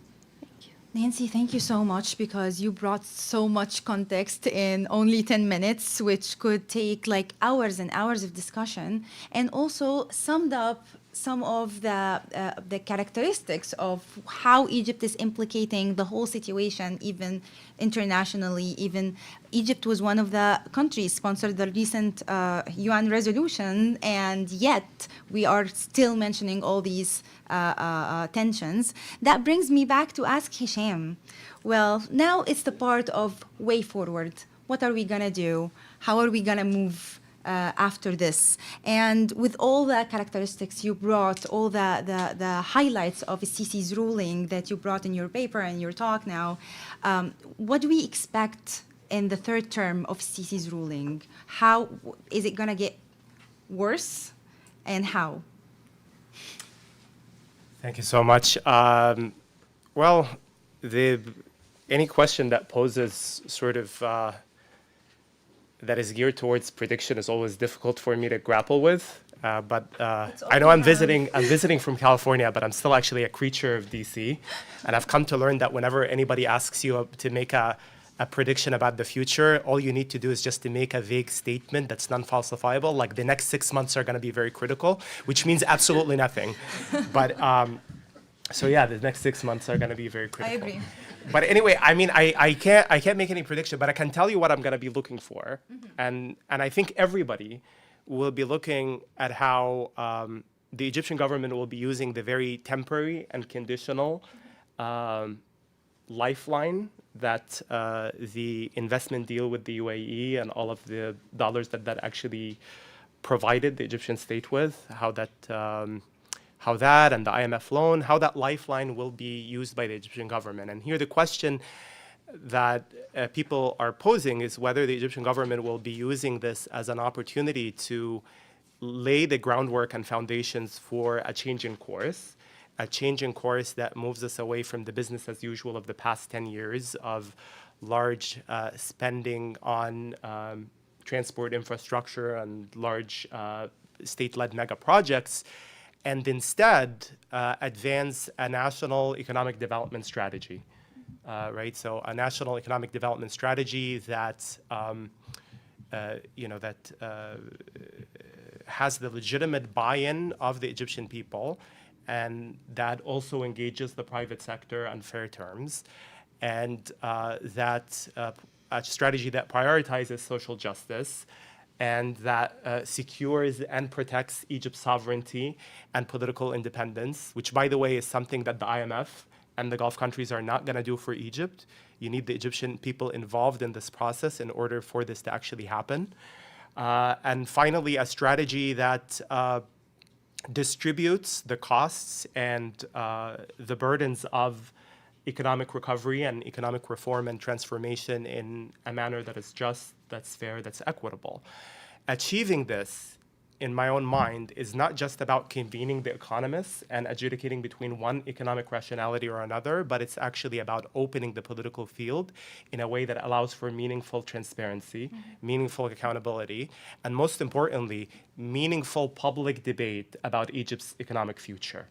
Nancy, thank you so much because you brought so much context in only 10 minutes, which could take like hours and hours of discussion, and also summed up some of the characteristics of how Egypt is implicating the whole situation, even internationally. Even Egypt was one of the countries sponsored the recent UN resolution, and yet we are still mentioning all these tensions. That brings me back to ask Hisham. Well, now it's the part of way forward. What are we gonna do? How are we gonna move after this? And with all the characteristics you brought, all the highlights of el-Sisi's ruling that you brought in your paper and your talk now, what do we expect in the third term of el-Sisi's ruling? How is it gonna get worse, and how? Thank you so much. Well, any question that poses sort of that is geared towards prediction is always difficult for me to grapple with. But I know I'm visiting from California, but I'm still actually a creature of DC. And I've come to learn that whenever anybody asks you to make a prediction about the future, all you need to do is just to make a vague statement that's non-falsifiable, like the next 6 months are going to be very critical, which means absolutely nothing. But so yeah, the next 6 months are going to be very critical. I agree. But anyway, I mean, I can't make any prediction, but I can tell you what I'm going to be looking for, and I think everybody will be looking at how the Egyptian government will be using the very temporary and conditional lifeline that the investment deal with the UAE and all of the dollars that actually provided the Egyptian state with, how that and the IMF loan, how that lifeline will be used by the Egyptian government. And here the question that people are posing is whether the Egyptian government will be using this as an opportunity to lay the groundwork and foundations for a change in course, a change in course that moves us away from the business as usual of the past 10 years of large spending on transport infrastructure and large state-led mega projects, and instead advance a national economic development strategy, right? So a national economic development strategy that has the legitimate buy-in of the Egyptian people, and that also engages the private sector on fair terms, and that a strategy that prioritizes social justice and that secures and protects Egypt's sovereignty and political independence, which, by the way, is something that the IMF and the Gulf countries are not going to do for Egypt. You need the Egyptian people involved in this process in order for this to actually happen. And finally, a strategy that distributes the costs and the burdens of economic recovery and economic reform and transformation in a manner that is just, that's fair, that's equitable. Achieving this, in my own mind, is not just about convening the economists and adjudicating between one economic rationality or another, but it's actually about opening the political field in a way that allows for meaningful transparency, meaningful accountability, and most importantly, meaningful public debate about Egypt's economic future.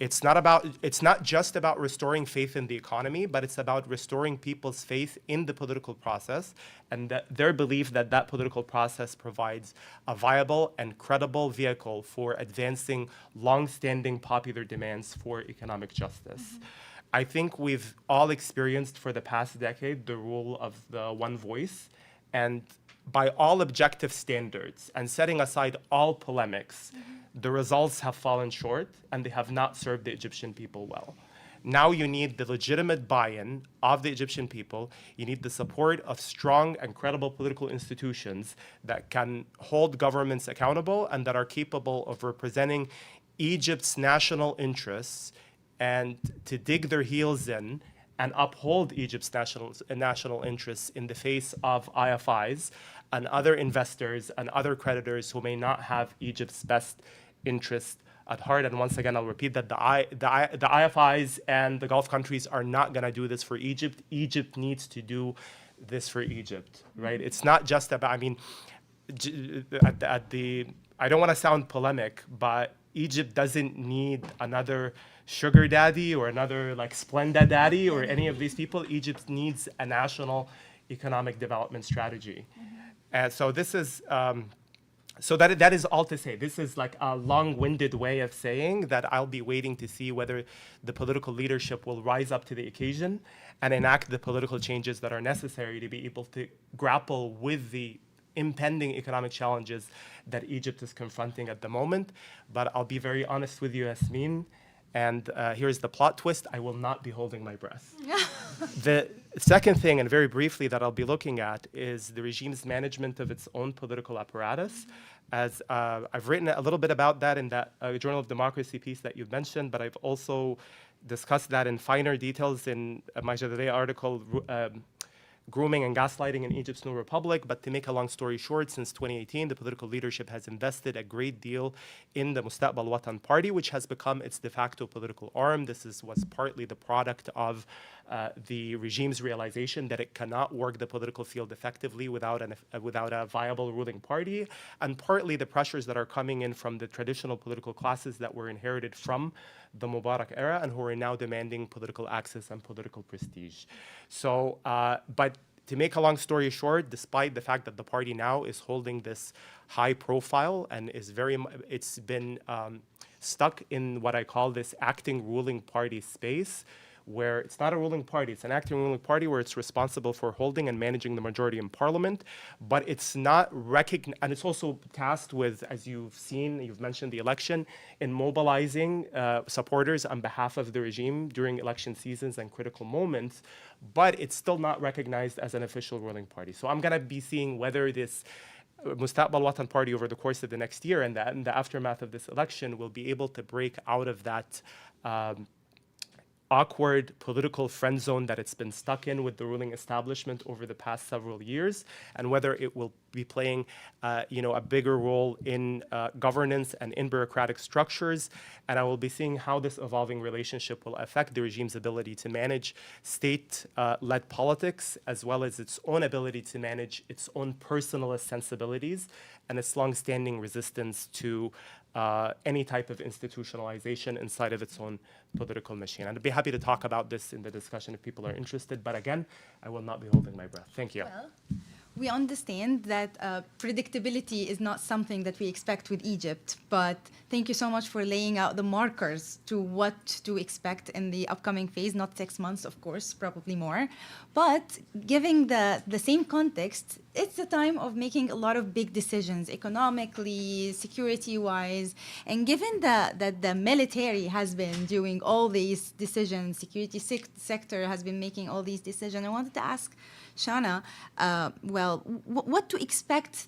It's not just about restoring faith in the economy, but it's about restoring people's faith in the political process and their belief that that political process provides a viable and credible vehicle for advancing long-standing popular demands for economic justice. I think we've all experienced for the past decade the rule of the one voice, and by all objective standards and setting aside all polemics, the results have fallen short and they have not served the Egyptian people well. Now you need the legitimate buy-in of the Egyptian people. You need the support of strong and credible political institutions that can hold governments accountable and that are capable of representing Egypt's national interests and to dig their heels in and uphold Egypt's national interests in the face of IFIs and other investors and other creditors who may not have Egypt's best interest at heart. And once again, I'll repeat that the IFIs and the Gulf countries are not going to do this for Egypt. Egypt needs to do this for Egypt, right? It's not just about, I mean, I don't want to sound polemic, but Egypt doesn't need another sugar daddy or another like Splenda daddy or any of these people. Egypt needs a national economic development strategy. And so this is, so that is all to say. This is like a long-winded way of saying that I'll be waiting to see whether the political leadership will rise up to the occasion and enact the political changes that are necessary to be able to grapple with the impending economic challenges that Egypt is confronting at the moment. But I'll be very honest with you, Yasmin, and here's the plot twist: I will not be holding my breath. The second thing, and very briefly, that I'll be looking at is the regime's management of its own political apparatus. As I've written a little bit about that in that Journal of Democracy piece that you've mentioned, but I've also discussed that in finer details in my Jadaliyah article, Grooming and Gaslighting in Egypt's New Republic. But to make a long story short, since 2018, the political leadership has invested a great deal in the Mustaqbal Watan Party, which has become its de facto political arm. This was partly the product of the regime's realization that it cannot work the political field effectively without a viable ruling party, and partly the pressures that are coming in from the traditional political classes that were inherited from the Mubarak era and who are now demanding political access and political prestige. So, but to make a long story short, despite the fact that the party now is holding this high profile and it's been stuck in what I call this acting ruling party space, where it's not a ruling party, it's an acting ruling party where it's responsible for holding and managing the majority in parliament, but it's not recognized, and it's also tasked with, as you've seen, you've mentioned the election, in mobilizing supporters on behalf of the regime during election seasons and critical moments, but it's still not recognized as an official ruling party. So I'm gonna be seeing whether this Mustaqbal Watan Party over the course of the next year and in the aftermath of this election will be able to break out of that awkward political friend zone that it's been stuck in with the ruling establishment over the past several years, and whether it will be playing a bigger role in governance and in bureaucratic structures. And I will be seeing how this evolving relationship will affect the regime's ability to manage state-led politics, as well as its own ability to manage its own personalist sensibilities and its long-standing resistance to any type of institutionalization inside of its own political machine. And I'd be happy to talk about this in the discussion if people are interested, but again, I will not be holding my breath. Thank you. Well, we understand that predictability is not something that we expect with Egypt, but thank you so much for laying out the markers to what to expect in the upcoming phase, not 6 months, of course, probably more. But giving the same context, it's the time of making a lot of big decisions, economically, security-wise, and given that the military has been doing all these decisions, security sector has been making all these decisions, I wanted to ask Shana, what to expect,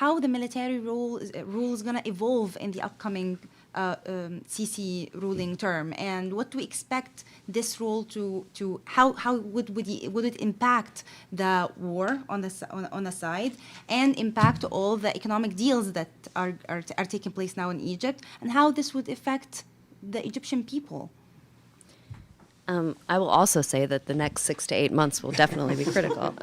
how the military rule is going to evolve in the upcoming Sisi ruling term, and what to expect this role to how would it impact the war on the side, and impact all the economic deals that are taking place now in Egypt, and how this would affect the Egyptian people. I will also say that the next 6 to 8 months will definitely be critical.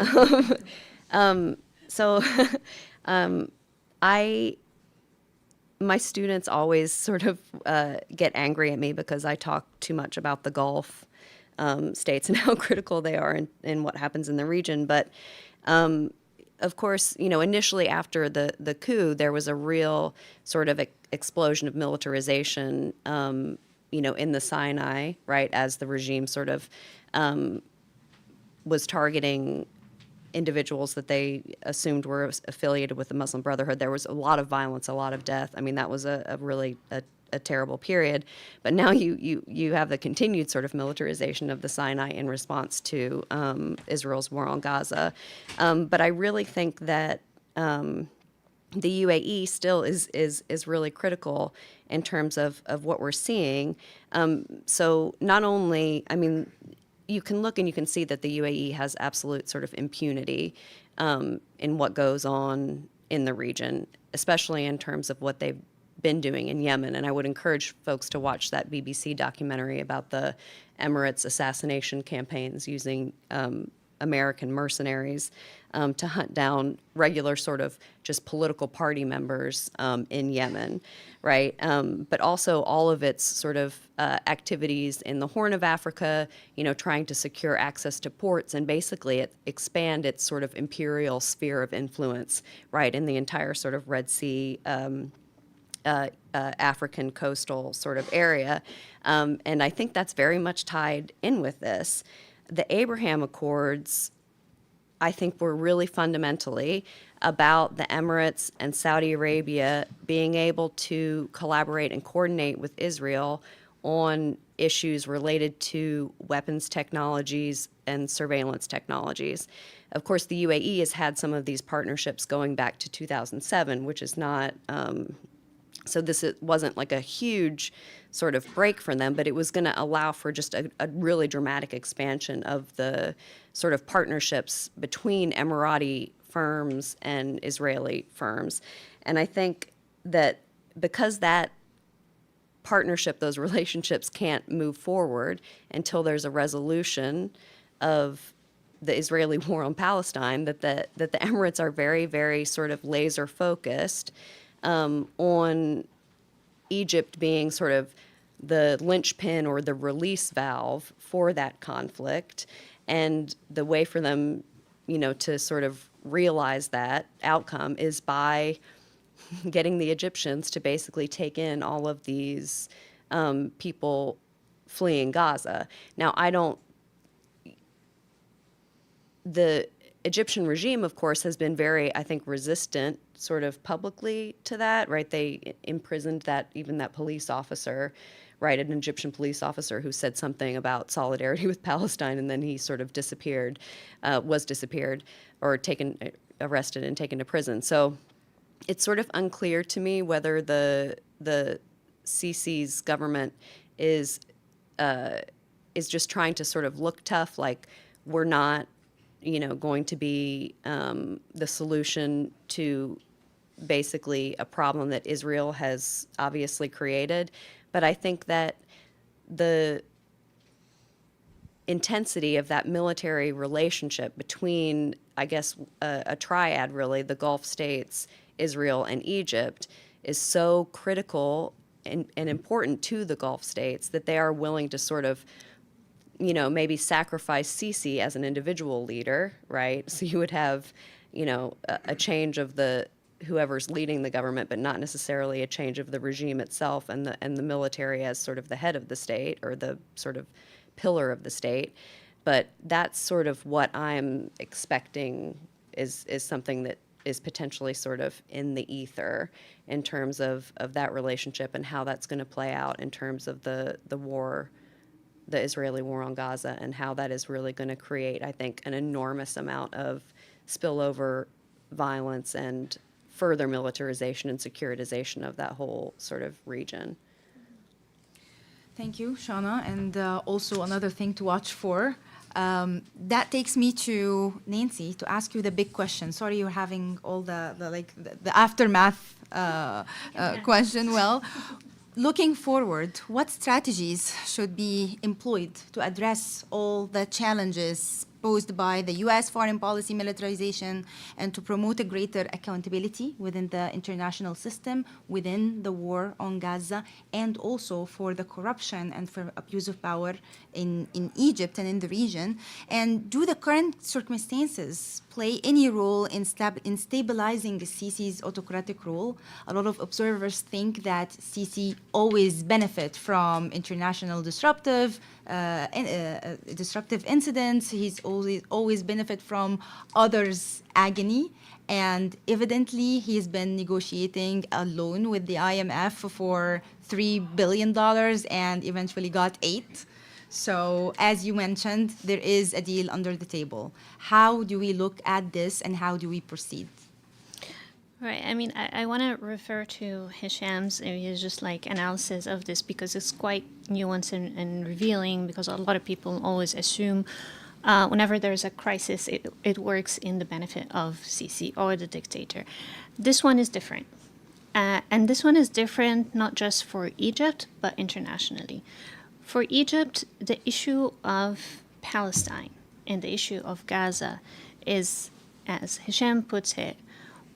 My students always sort of get angry at me because I talk too much about the Gulf states and how critical they are in what happens in the region. But of course, initially after the coup, there was a real sort of explosion of militarization in the Sinai, right, as the regime sort of was targeting individuals that they assumed were affiliated with the Muslim Brotherhood. There was a lot of violence, a lot of death. I mean, that was a really terrible period. But now you have the continued sort of militarization of the Sinai in response to Israel's war on Gaza. But I really think that the UAE still is really critical in terms of what we're seeing. So not only, I mean, you can look and you can see that the UAE has absolute sort of impunity in what goes on in the region, especially in terms of what they've been doing in Yemen. And I would encourage folks to watch that BBC documentary about the Emirates assassination campaigns using American mercenaries to hunt down regular sort of just political party members in Yemen, right? But also all of its sort of activities in the Horn of Africa, trying to secure access to ports and basically expand its sort of imperial sphere of influence, right, in the entire sort of Red Sea African coastal sort of area. And I think that's very much tied in with this. The Abraham Accords, I think, were really fundamentally about the Emirates and Saudi Arabia being able to collaborate and coordinate with Israel on issues related to weapons technologies and surveillance technologies. Of course, the UAE has had some of these partnerships going back to 2007, which is not so this wasn't like a huge sort of break for them, but it was going to allow for just a really dramatic expansion of the sort of partnerships between Emirati firms and Israeli firms. And I think that because that partnership, those relationships can't move forward until there's a resolution of the Israeli war on Palestine, that the Emirates are very, very sort of laser focused on Egypt being sort of the linchpin or the release valve for that conflict. And the way for them, to sort of realize that outcome is by getting the Egyptians to basically take in all of these people fleeing Gaza. Now, the Egyptian regime, of course, has been very, I think, resistant sort of publicly to that, right? They imprisoned that police officer, right? An Egyptian police officer who said something about solidarity with Palestine, and then he sort of disappeared or arrested and taken to prison. So it's sort of unclear to me whether the Sisi's government is is just trying to sort of look tough, like we're not, going to be the solution to basically a problem that Israel has obviously created. But I think that the intensity of that military relationship between, I guess, a triad, really, the Gulf states, Israel, and Egypt, is so critical and important to the Gulf states that they are willing to sort of, maybe sacrifice Sisi as an individual leader, right? So you would have, a change of whoever's leading the government, but not necessarily a change of the regime itself, and the military as sort of the head of the state, or the sort of pillar of the state. But that's sort of what I'm expecting is something that is potentially sort of in the ether in terms of that relationship and how that's going to play out in terms of the war, the Israeli war on Gaza, and how that is really going to create, I think, an enormous amount of spillover violence and further militarization and securitization of that whole sort of region. Thank you, Shauna. And also another thing to watch for. That takes me to Nancy to ask you the big question. Sorry, you're having all the aftermath question. Well, looking forward, what strategies should be employed to address all the challenges posed by the U.S. foreign policy militarization, and to promote a greater accountability within the international system, within the war on Gaza, and also for the corruption and for abuse of power in Egypt and in the region? And do the current circumstances play any role in stabilizing the Sisi's autocratic rule? A lot of observers think that Sisi always benefit from international disruptive incidents. He's always benefit from others' agony, and evidently he's been negotiating a loan with the IMF for $3 billion and eventually got 8. So as you mentioned, there is a deal under the table. How do we look at this, and how do we proceed? Right. I mean, I want to refer to Hisham's just like analysis of this, because it's quite nuanced and revealing, because a lot of people always assume whenever there's a crisis, it works in the benefit of Sisi or the dictator. This one is different. And this one is different not just for Egypt, but internationally. For Egypt, the issue of Palestine and the issue of Gaza is, as Hisham puts it,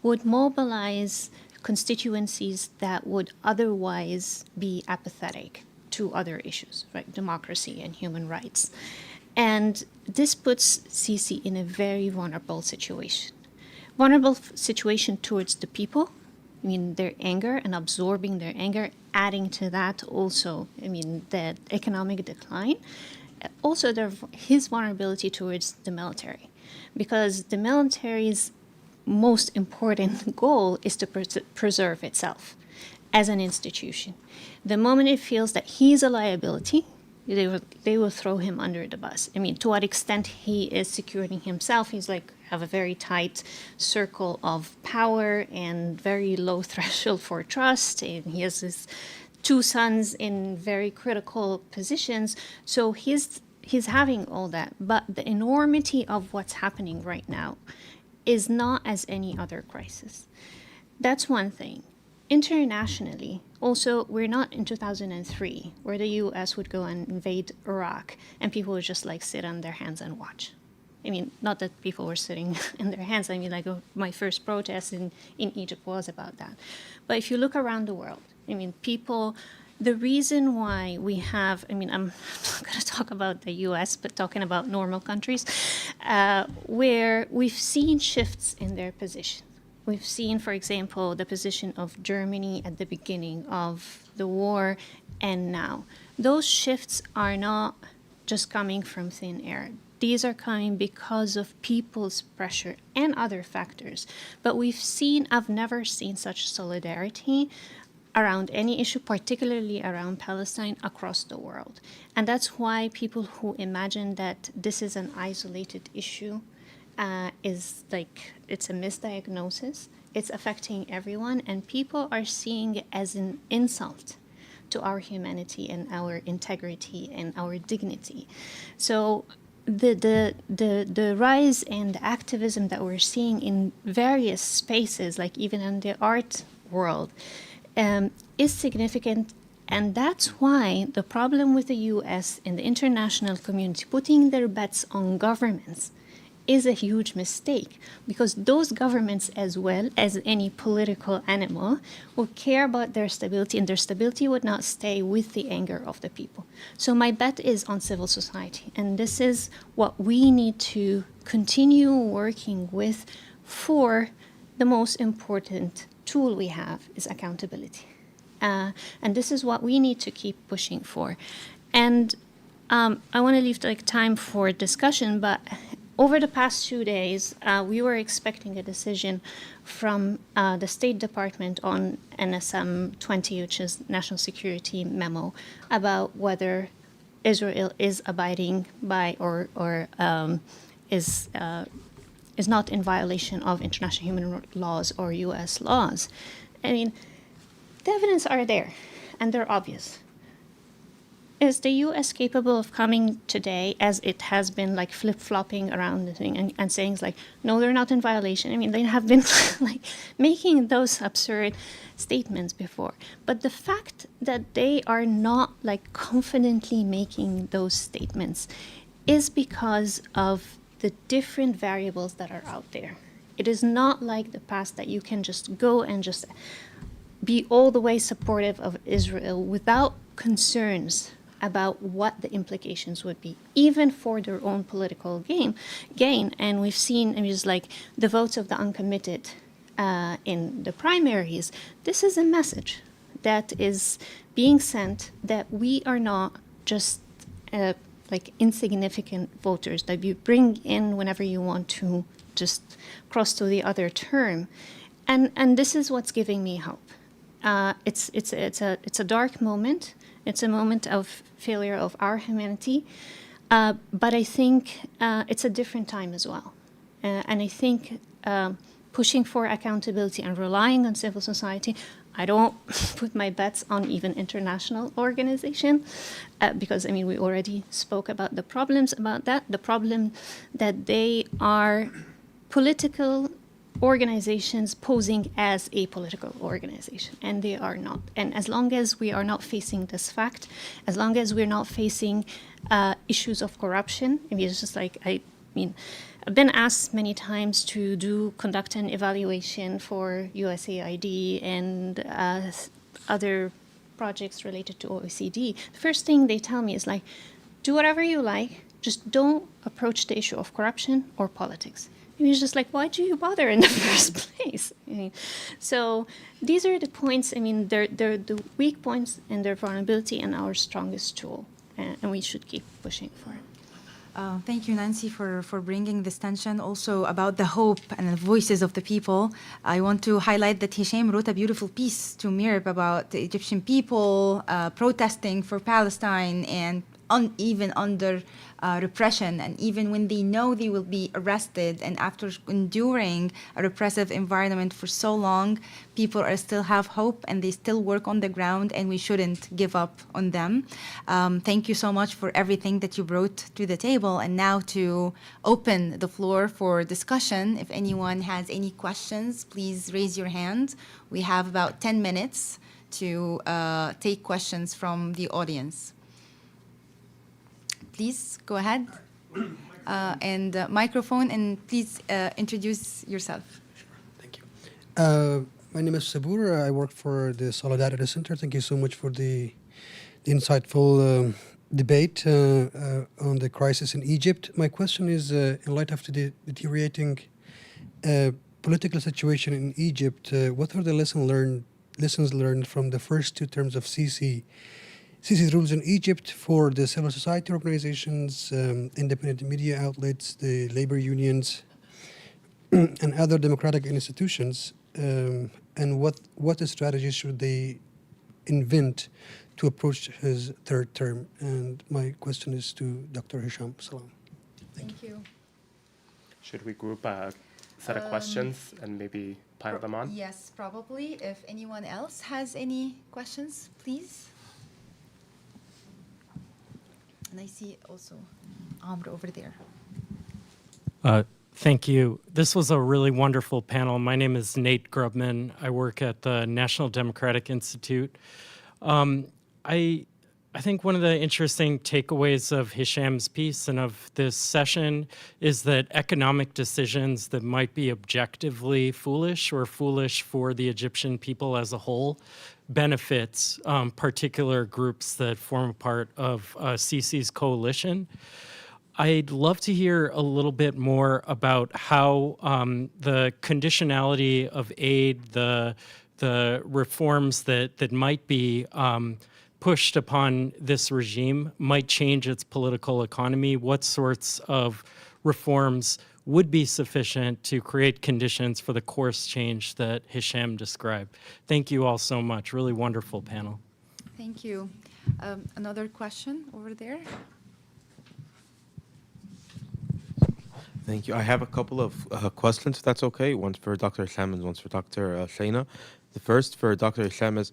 would mobilize constituencies that would otherwise be apathetic to other issues, right? Democracy and human rights. And this puts Sisi in a very vulnerable situation. Vulnerable situation towards the people, I mean, their anger and absorbing their anger, adding to that also, I mean, the economic decline. Also, his vulnerability towards the military, because the military's most important goal is to preserve itself as an institution. The moment it feels that he's a liability, they will throw him under the bus. I mean, to what extent he is securing himself, he's like have a very tight circle of power and very low threshold for trust, and he has his 2 sons in very critical positions. So he's having all that, but the enormity of what's happening right now is not as any other crisis. That's one thing. Internationally, also, we're not in 2003, where the U.S. would go and invade Iraq, and people would just like sit on their hands and watch. I mean, not that people were sitting in their hands. I mean, like my first protest in Egypt was about that. But if you look around the world, I mean, people, the reason why we have, I mean, I'm not going to talk about the US, but talking about normal countries, where we've seen shifts in their position. We've seen, for example, the position of Germany at the beginning of the war and now. Those shifts are not just coming from thin air. These are coming because of people's pressure and other factors. But I've never seen such solidarity around any issue, particularly around Palestine, across the world. And that's why people who imagine that this is an isolated issue is like, it's a misdiagnosis. It's affecting everyone, and people are seeing it as an insult to our humanity and our integrity and our dignity. So the rise and activism that we're seeing in various spaces, like even in the art world, is significant. And that's why the problem with the US and the international community putting their bets on governments is a huge mistake, because those governments, as well as any political animal, will care about their stability, and their stability would not stay with the anger of the people. So my bet is on civil society, and this is what we need to continue working with. For the most important tool we have is accountability. And this is what we need to keep pushing for. And I want to leave time for discussion, but over the past 2 days, we were expecting a decision from the State Department on NSM 20, which is National Security Memo, about whether Israel is abiding by or is not in violation of international human laws or U.S. laws. I mean, the evidence are there, and they're obvious. Is the U.S. capable of coming today, as it has been flip-flopping around the thing and saying no, they're not in violation? I mean, they have been making those absurd statements before. But the fact that they are not confidently making those statements is because of the different variables that are out there. It is not like the past that you can just go and just be all the way supportive of Israel without concerns about what the implications would be, even for their own political gain. And we've seen, just the votes of the uncommitted in the primaries. This is a message that is being sent, that we are not just insignificant voters that you bring in whenever you want to just cross to the other term. And this is what's giving me hope. It's a dark moment. It's a moment of failure of our humanity, but I think it's a different time as well. And I think pushing for accountability and relying on civil society, I don't put my bets on even international organization, because we already spoke about the problems about that. The problem that they are political organizations posing as a political organization, and they are not. And as long as we are not facing this fact, as long as we're not facing issues of corruption, it's just I've been asked many times to conduct an evaluation for USAID and other projects related to OECD. The first thing they tell me is do whatever you like, just don't approach the issue of corruption or politics. It's just why do you bother in the first place? So these are the points. They're the weak points and their vulnerability and our strongest tool, and we should keep pushing for it. Thank you, Nancy, for bringing this tension also about the hope and the voices of the people. I want to highlight that Hisham wrote a beautiful piece to Mirab about the Egyptian people protesting for Palestine and even under repression, and even when they know they will be arrested, and after enduring a repressive environment for so long, people are still have hope and they still work on the ground, and we shouldn't give up on them. Thank you so much for everything that you brought to the table. And now to open the floor for discussion. If anyone has any questions, please raise your hand. We have about 10 minutes to take questions from the audience. Please go ahead, and microphone, and please introduce yourself. Thank you. My name is Sabur. I work for the Solidarity Center. Thank you so much for the insightful debate on the crisis in Egypt. My question is, in light of the deteriorating political situation in Egypt, what are the lessons learned from the first 2 terms of Sisi's rules in Egypt for the civil society organizations, independent media outlets, the labor unions, and other democratic institutions, and what strategies should they invent to approach his 3rd term? And my question is to Dr. Hisham Salam. Thank you. Should we group a set of questions and maybe pile them on? Yes, probably. If anyone else has any questions, please. And I see also Amr over there. Thank you. This was a really wonderful panel. My name is Nate Grubman. I work at the National Democratic Institute. I think one of the interesting takeaways of Hisham's piece and of this session is that economic decisions that might be objectively foolish or foolish for the Egyptian people as a whole benefits particular groups that form a part of Sisi's coalition. I'd love to hear a little bit more about how the conditionality of aid, the reforms that might be pushed upon this regime might change its political economy. What sorts of reforms would be sufficient to create conditions for the course change that Hisham described? Thank you all so much. Really wonderful panel. Thank you. Another question over there. Thank you. I have a couple of questions, if that's okay. One's for Dr. Hisham and one's for Dr. Shayna. The first for Dr. Hisham is,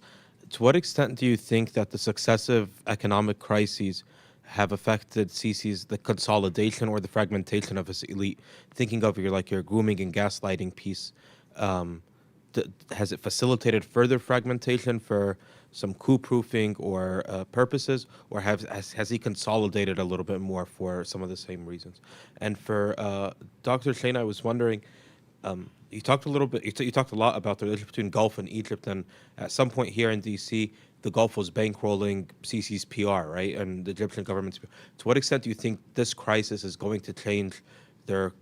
to what extent do you think that the successive economic crises have affected Sisi's the consolidation or the fragmentation of his elite? Thinking of your grooming and gaslighting piece, has it facilitated further fragmentation for some coup-proofing or purposes, or has he consolidated a little bit more for some of the same reasons? And for Dr. Shane, I was wondering, you talked a little bit, you talked a lot about the relationship between Gulf and Egypt, and at some point here in DC, the Gulf was bankrolling Sisi's PR, right, and the Egyptian government's PR. To what extent do you think this crisis is going to change their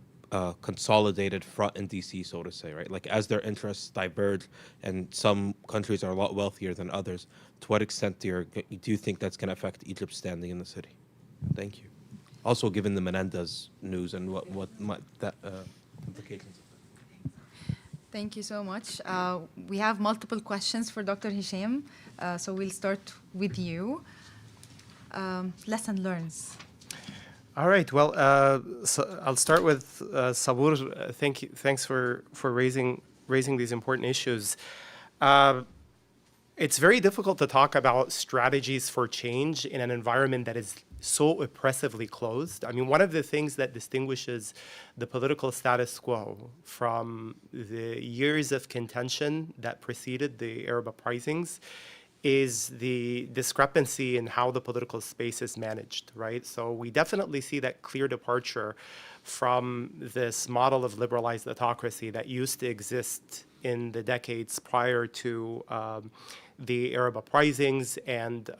consolidated front in DC, so to say, right? Like, as their interests diverge and some countries are a lot wealthier than others, to what extent do you think that's going to affect Egypt's standing in the city? Thank you. Also, given the Menendez news and what might that implications. Thank you so much. We have multiple questions for Dr. Hisham, so we'll start with you. Lesson learns. All right. Well, so I'll start with Sabur. Thanks for raising these important issues. It's very difficult to talk about strategies for change in an environment that is so oppressively closed. I mean, one of the things that distinguishes the political status quo from the years of contention that preceded the Arab uprisings is the discrepancy in how the political space is managed, right? So we definitely see that clear departure from this model of liberalized autocracy that used to exist in the decades prior to the Arab uprisings. And,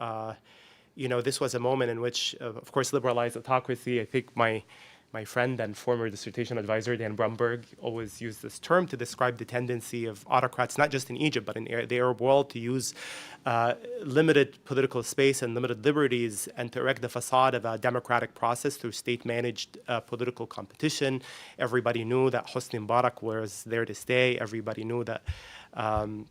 this was a moment in which, of course, liberalized autocracy, I think my friend and former dissertation advisor, Dan Brumberg, always used this term to describe the tendency of autocrats, not just in Egypt, but in the Arab world, to use limited political space and limited liberties and to erect the facade of a democratic process through state-managed political competition. Everybody knew that Hosni Mubarak was there to stay. Everybody knew that Ali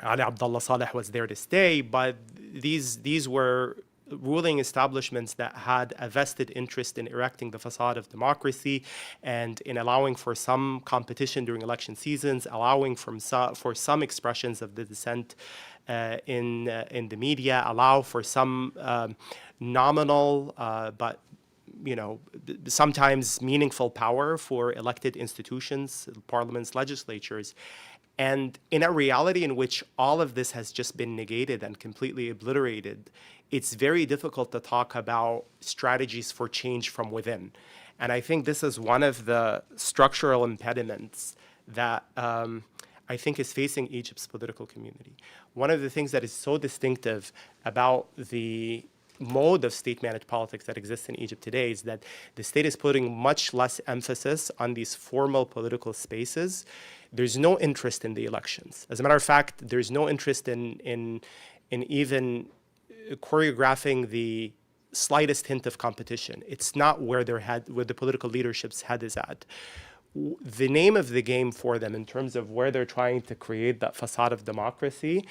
Abdullah Saleh was there to stay. But these were ruling establishments that had a vested interest in erecting the facade of democracy and in allowing for some competition during election seasons, allowing for some expressions of the dissent in the media, allow for some nominal but sometimes meaningful power for elected institutions, parliaments, legislatures. And in a reality in which all of this has just been negated and completely obliterated, it's very difficult to talk about strategies for change from within. And I think this is one of the structural impediments that I think is facing Egypt's political community. One of the things that is so distinctive about the mode of state-managed politics that exists in Egypt today is that the state is putting much less emphasis on these formal political spaces. There's no interest in the elections. As a matter of fact, there's no interest in even choreographing the slightest hint of competition. It's not where the political leadership's head is at. The name of the game for them in terms of where they're trying to create that facade of democracy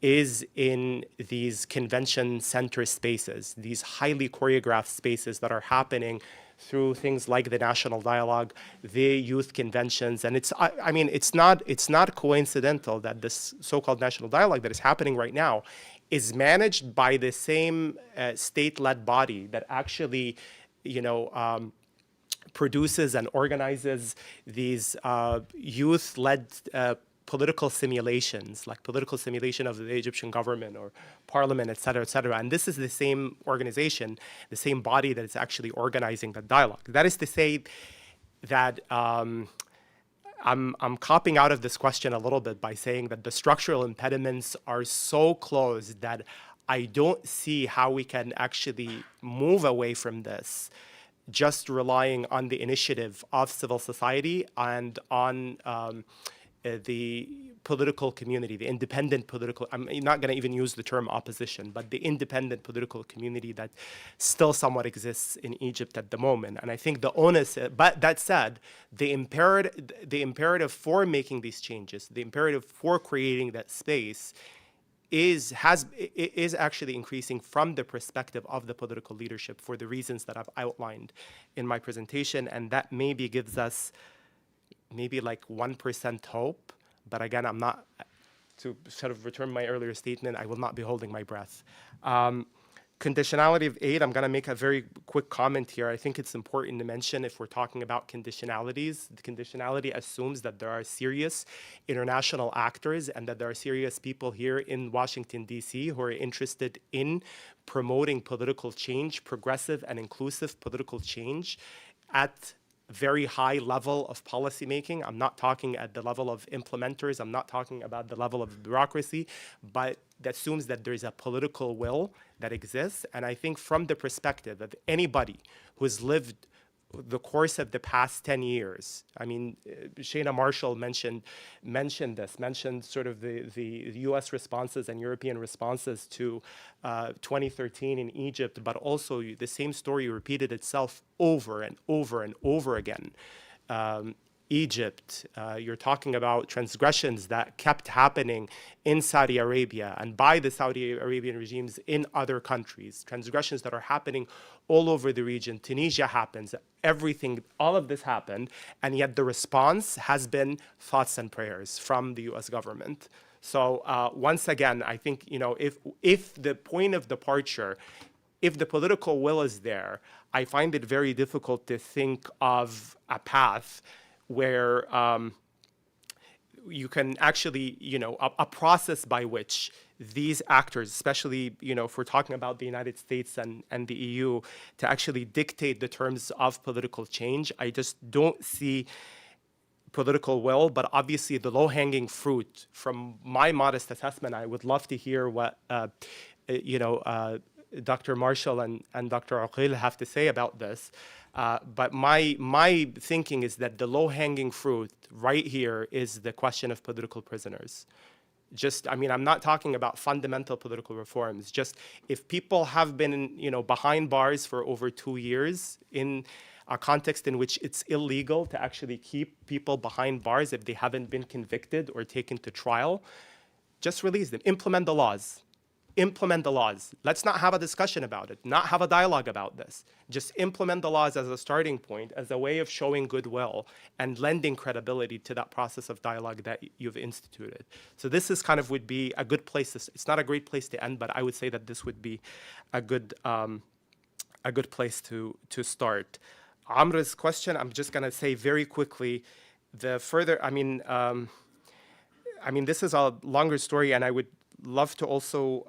is in these convention center spaces, these highly choreographed spaces that are happening through things like the national dialogue, the youth conventions. And it's not coincidental that this so-called national dialogue that is happening right now is managed by the same state-led body that actually, produces and organizes these youth-led political simulations, like political simulation of the Egyptian government or parliament, et cetera, et cetera. And this is the same organization, the same body that is actually organizing the dialogue. That is to say that I'm copping out of this question a little bit by saying that the structural impediments are so close that I don't see how we can actually move away from this just relying on the initiative of civil society and on the political community, the independent political, I'm not going to even use the term opposition, but the independent political community that still somewhat exists in Egypt at the moment. And I think the onus, but that said, the imperative for making these changes, the imperative for creating that space is actually increasing from the perspective of the political leadership for the reasons that I've outlined in my presentation. And that maybe gives us maybe like 1% hope. But again, I'm not, to sort of return my earlier statement, I will not be holding my breath. Conditionality of aid, I'm going to make a very quick comment here. I think it's important to mention if we're talking about conditionalities, the conditionality assumes that there are serious international actors and that there are serious people here in Washington, D.C. who are interested in promoting political change, progressive and inclusive political change at very high level of policymaking. I'm not talking at the level of implementers. I'm not talking about the level of bureaucracy, but that assumes that there's a political will that exists. And I think from the perspective of anybody who's lived the course of the past 10 years, I mean, Shana Marshall mentioned sort of the US responses and European responses to 2013 in Egypt, but also the same story repeated itself over and over and over again. Egypt, you're talking about transgressions that kept happening in Saudi Arabia and by the Saudi Arabian regimes in other countries, transgressions that are happening all over the region. Tunisia happens, everything, all of this happened, and yet the response has been thoughts and prayers from the US government. So once again, I think, if the point of departure, if the political will is there, I find it very difficult to think of a path where you can actually, a process by which these actors, especially, if we're talking about the United States and the EU, to actually dictate the terms of political change. I just don't see political will, but obviously the low-hanging fruit, from my modest assessment, I would love to hear what, Dr. Marshall and Dr. Aqil have to say about this. But my thinking is that the low-hanging fruit right here is the question of political prisoners. I'm not talking about fundamental political reforms. Just if people have been, behind bars for over 2 years in a context in which it's illegal to actually keep people behind bars if they haven't been convicted or taken to trial, just release them. Implement the laws. Implement the laws. Let's not have a discussion about it, not have a dialogue about this. Just implement the laws as a starting point, as a way of showing goodwill and lending credibility to that process of dialogue that you've instituted. So this is would be a good place. It's not a great place to end, but I would say that this would be a good place to start. Amr's question, I'm just going to say very quickly, this is a longer story, and I would love to also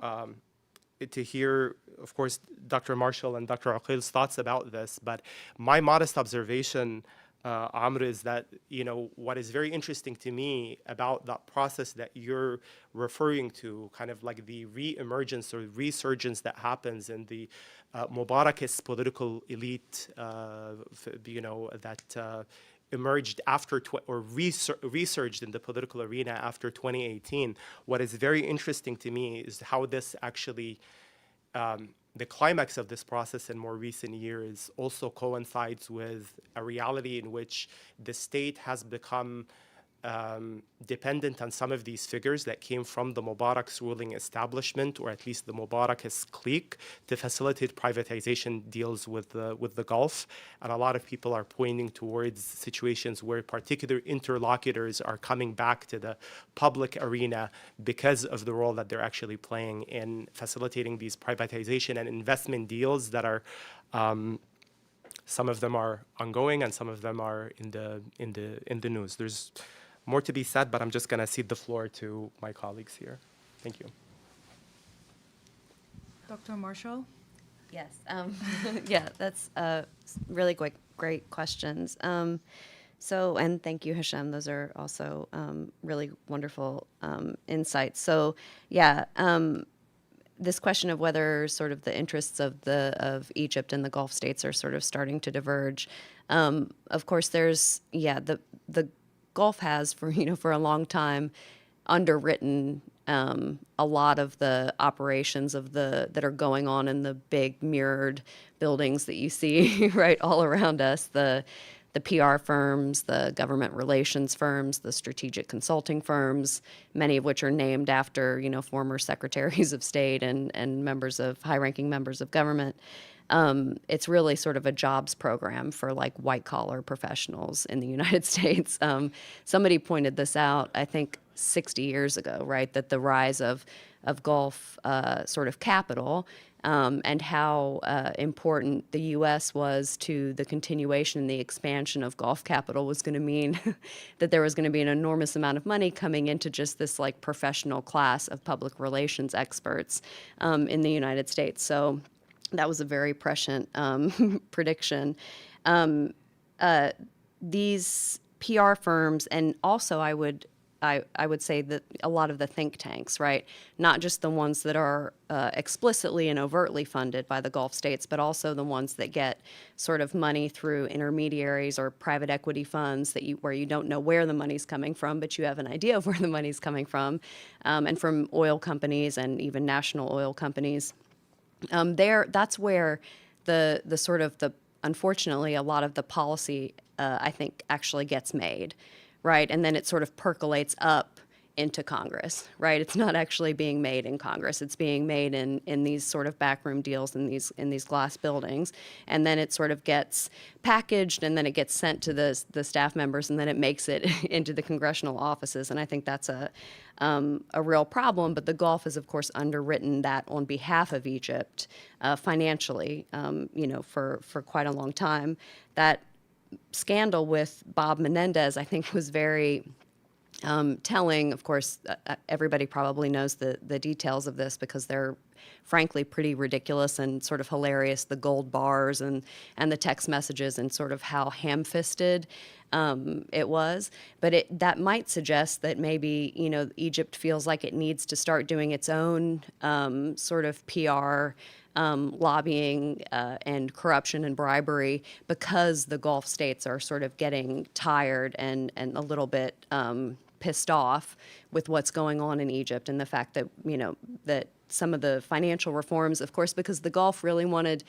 to hear, of course, Dr. Marshall and Dr. Aqil's thoughts about this. But my modest observation, Amr, is that what is very interesting to me about that process that you're referring to, kind of like the re-emergence or resurgence that happens in the Mubarakist political elite, that emerged after resurged in the political arena after 2018. What is very interesting to me is how this actually, the climax of this process in more recent years also coincides with a reality in which the state has become dependent on some of these figures that came from the Mubarak's ruling establishment, or at least the Mubarakist clique, to facilitate privatization deals with the Gulf. And a lot of people are pointing towards situations where particular interlocutors are coming back to the public arena because of the role that they're actually playing in facilitating these privatization and investment deals that are some of them are ongoing and some of them are in the news. There's more to be said, but I'm just going to cede the floor to my colleagues here. Thank you. Dr. Marshall? Yes. Yeah, that's really great questions. And thank you, Hisham. Those are also really wonderful insights. So, yeah, this question of whether sort of the interests of Egypt and the Gulf states are sort of starting to diverge. Of course, there's the Gulf has for a long time underwritten a lot of the operations that are going on in the big mirrored buildings that you see right all around us. The PR firms, the government relations firms, the strategic consulting firms, many of which are named after, former secretaries of state and high-ranking members of government. It's really sort of a jobs program for like white-collar professionals in the United States. Somebody pointed this out, I think, 60 years ago, right, that the rise of Gulf sort of capital and how important the U.S. was to the continuation and the expansion of Gulf capital was going to mean that there was going to be an enormous amount of money coming into just this like professional class of public relations experts in the United States. So that was a very prescient prediction. These PR firms, and also I would say that a lot of the think tanks, right? Not just the ones that are explicitly and overtly funded by the Gulf states, but also the ones that get sort of money through intermediaries or private equity funds where you don't know where the money's coming from, but you have an idea of where the money's coming from, and from oil companies and even national oil companies. That's where the sort of unfortunately, a lot of the policy, I think, actually gets made. Right, and then it sort of percolates up into Congress, right? It's not actually being made in Congress. It's being made in these sort of backroom deals in these glass buildings, and then it sort of gets packaged, and then it gets sent to the staff members, and then it makes it into the congressional offices. And I think that's a real problem. But the Gulf has, of course, underwritten that on behalf of Egypt financially, for quite a long time. That scandal with Bob Menendez, I think, was very telling. Of course, everybody probably knows the details of this because they're frankly pretty ridiculous and sort of hilarious, the gold bars and the text messages and sort of how ham-fisted it was. But that might suggest that maybe, Egypt feels like it needs to start doing its own sort of PR lobbying and corruption and bribery because the Gulf states are sort of getting tired and a little bit pissed off with what's going on in Egypt and the fact that, that some of the financial reforms, of course, because the Gulf really wanted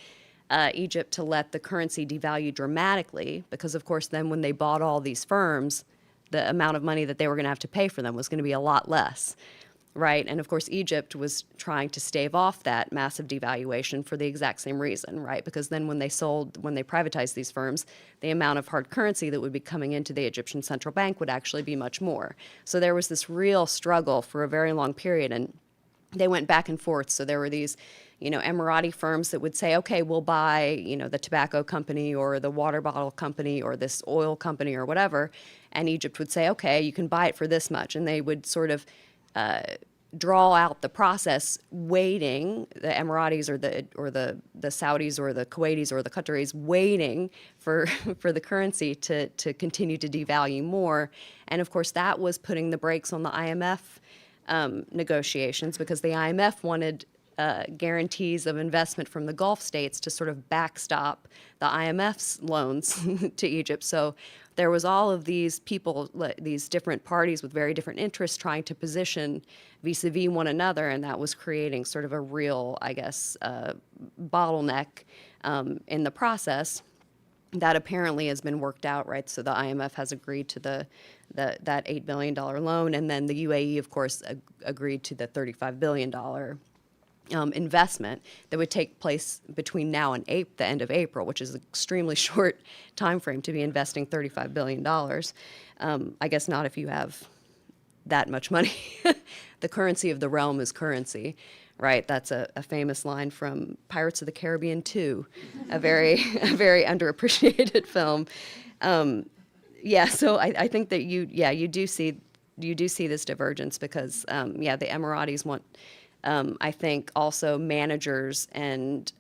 Egypt to let the currency devalue dramatically because, of course, then when they bought all these firms, the amount of money that they were going to have to pay for them was going to be a lot less. Right, and of course Egypt was trying to stave off that massive devaluation for the exact same reason, right? Because then when they privatized these firms, the amount of hard currency that would be coming into the Egyptian central bank would actually be much more. So there was this real struggle for a very long period, and they went back and forth. So there were these, Emirati firms that would say, okay, we'll buy, the tobacco company or the water bottle company or this oil company or whatever, and Egypt would say, okay, you can buy it for this much, and they would sort of draw out the process, waiting, the Emiratis or the Saudis or the Kuwaitis or the Qataris waiting for the currency to continue to devalue more. And of course that was putting the brakes on the IMF negotiations because the IMF wanted guarantees of investment from the Gulf states to sort of backstop the IMF's loans to Egypt. So there was all of these people, these different parties with very different interests trying to position vis-a-vis one another, and that was creating sort of a real, I guess, bottleneck in the process. that apparently has been worked out, right? So the IMF has agreed to that $8 billion loan, and then the UAE, of course, agreed to the $35 billion investment that would take place between now and the end of April, which is an extremely short time frame to be investing $35 billion. I guess not if you have that much money. The currency of the realm is currency, right? That's a famous line from Pirates of the Caribbean 2, a very underappreciated film. Yeah, so I think that you do see this divergence because the Emiratis want, I think, also managers and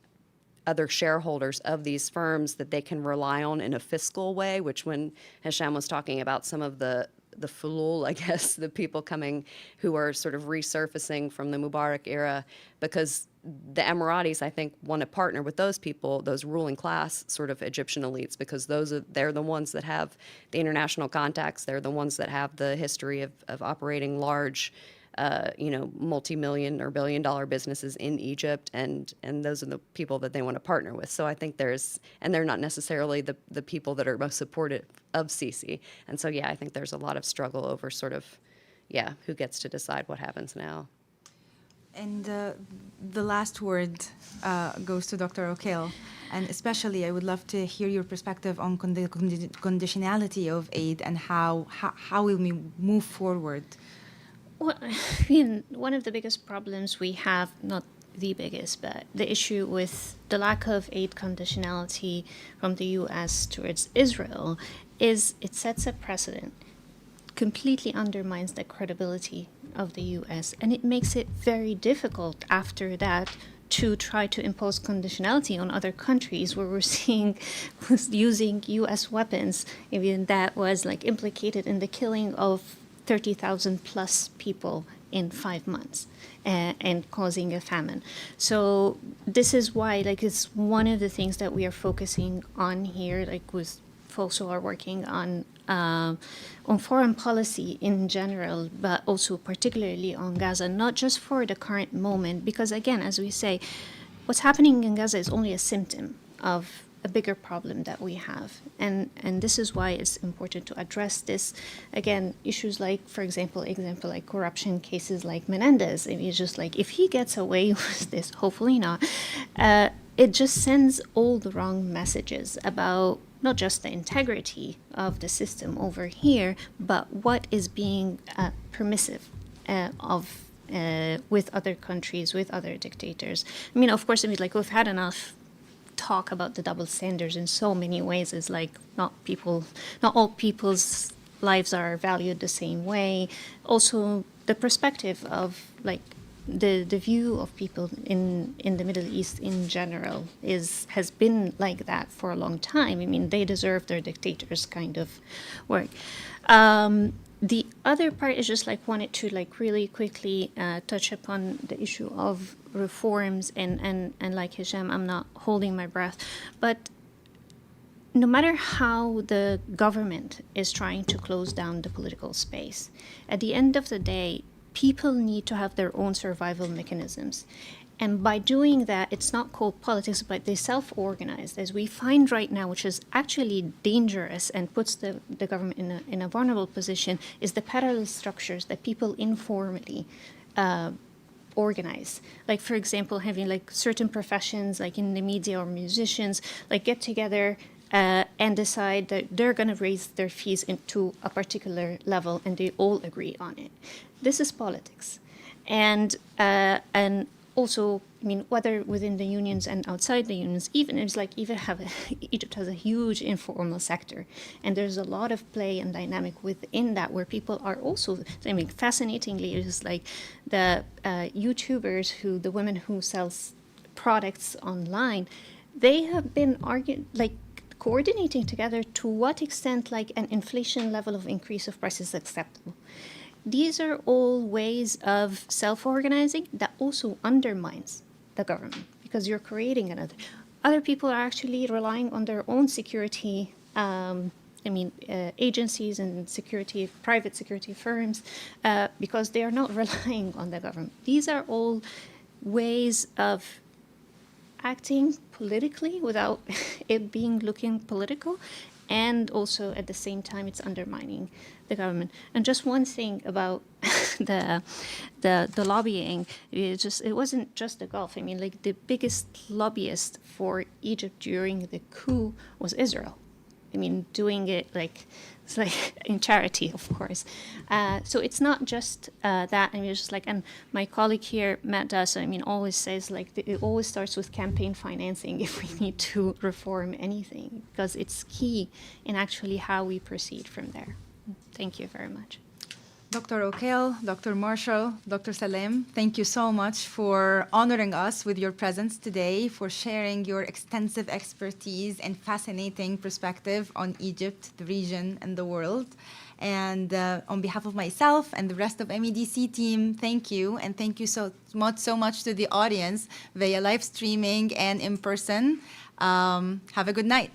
other shareholders of these firms that they can rely on in a fiscal way, which when Hisham was talking about some of the fulul, I guess, the people coming who are sort of resurfacing from the Mubarak era, because the Emiratis, I think, want to partner with those people, those ruling class sort of Egyptian elites, because they're the ones that have the international contacts. They're the ones that have the history of operating large, multi-million or billion-dollar businesses in Egypt, and those are the people that they want to partner with. So I think they're not necessarily the people that are most supportive of Sisi. And so, I think there's a lot of struggle over sort of, who gets to decide what happens now. And the last word goes to Dr. O'Kale. And especially, I would love to hear your perspective on the conditionality of aid and how will we move forward. Well, I mean, one of the biggest problems we have, not the biggest, but the issue with the lack of aid conditionality from the U.S. towards Israel is it sets a precedent, completely undermines the credibility of the U.S., and it makes it very difficult after that to try to impose conditionality on other countries where we're seeing using U.S. weapons, even that was like implicated in the killing of 30,000 plus people in 5 months and causing a famine. So this is why, it's one of the things that we are focusing on here, with folks who are working on foreign policy in general, but also particularly on Gaza, not just for the current moment, because again, as we say, what's happening in Gaza is only a symptom of a bigger problem that we have. And this is why it's important to address this. Again, issues like, for example, like corruption cases like Menendez. I mean, it's just like, if he gets away with this, hopefully not, it just sends all the wrong messages about not just the integrity of the system over here, but what is being permissive with other countries, with other dictators. I mean, of course, we've had enough talk about the double standards in so many ways. Is like not all people's lives are valued the same way. Also, the perspective of the view of people in the Middle East in general has been like that for a long time. I mean, they deserve their dictators kind of work. The other part is just wanted to really quickly touch upon the issue of reforms and like Hisham, I'm not holding my breath, but no matter how the government is trying to close down the political space, at the end of the day, people need to have their own survival mechanisms. And by doing that, it's not called politics, but they self-organize, as we find right now, which is actually dangerous and puts the government in a vulnerable position, is the parallel structures that people informally organize. Like, for example, having certain professions, like in the media or musicians, get together and decide that they're going to raise their fees into a particular level, and they all agree on it. This is politics. And also, I mean, whether within the unions and outside the unions, Egypt has a huge informal sector, and there's a lot of play and dynamic within that where people are also, fascinatingly, it's like the YouTubers the women who sells products online, they have been coordinating together to what extent an inflation level of increase of prices is acceptable. These are all ways of self-organizing that also undermines the government, because you're creating another. Other people are actually relying on their own security, agencies and private security firms, because they are not relying on the government. These are all ways of acting politically without it being looking political, and also at the same time it's undermining the government. And just one thing about the lobbying, it wasn't just the Gulf. I mean, like, the biggest lobbyist for Egypt during the coup was Israel. I mean, doing it it's like in charity, of course. So it's not just that. I mean, it's just like, and my colleague here, Matt Duss, I mean, always says, like, it always starts with campaign financing if we need to reform anything, because it's key in actually how we proceed from there. Thank you very much. Dr. O'Kale, Dr. Marshall, Dr. Salem, thank you so much for honoring us with your presence today, for sharing your extensive expertise and fascinating perspective on Egypt, the region, and the world. And on behalf of myself and the rest of MEDC team, thank you. And thank you so much to the audience via live streaming and in person. Have a good night.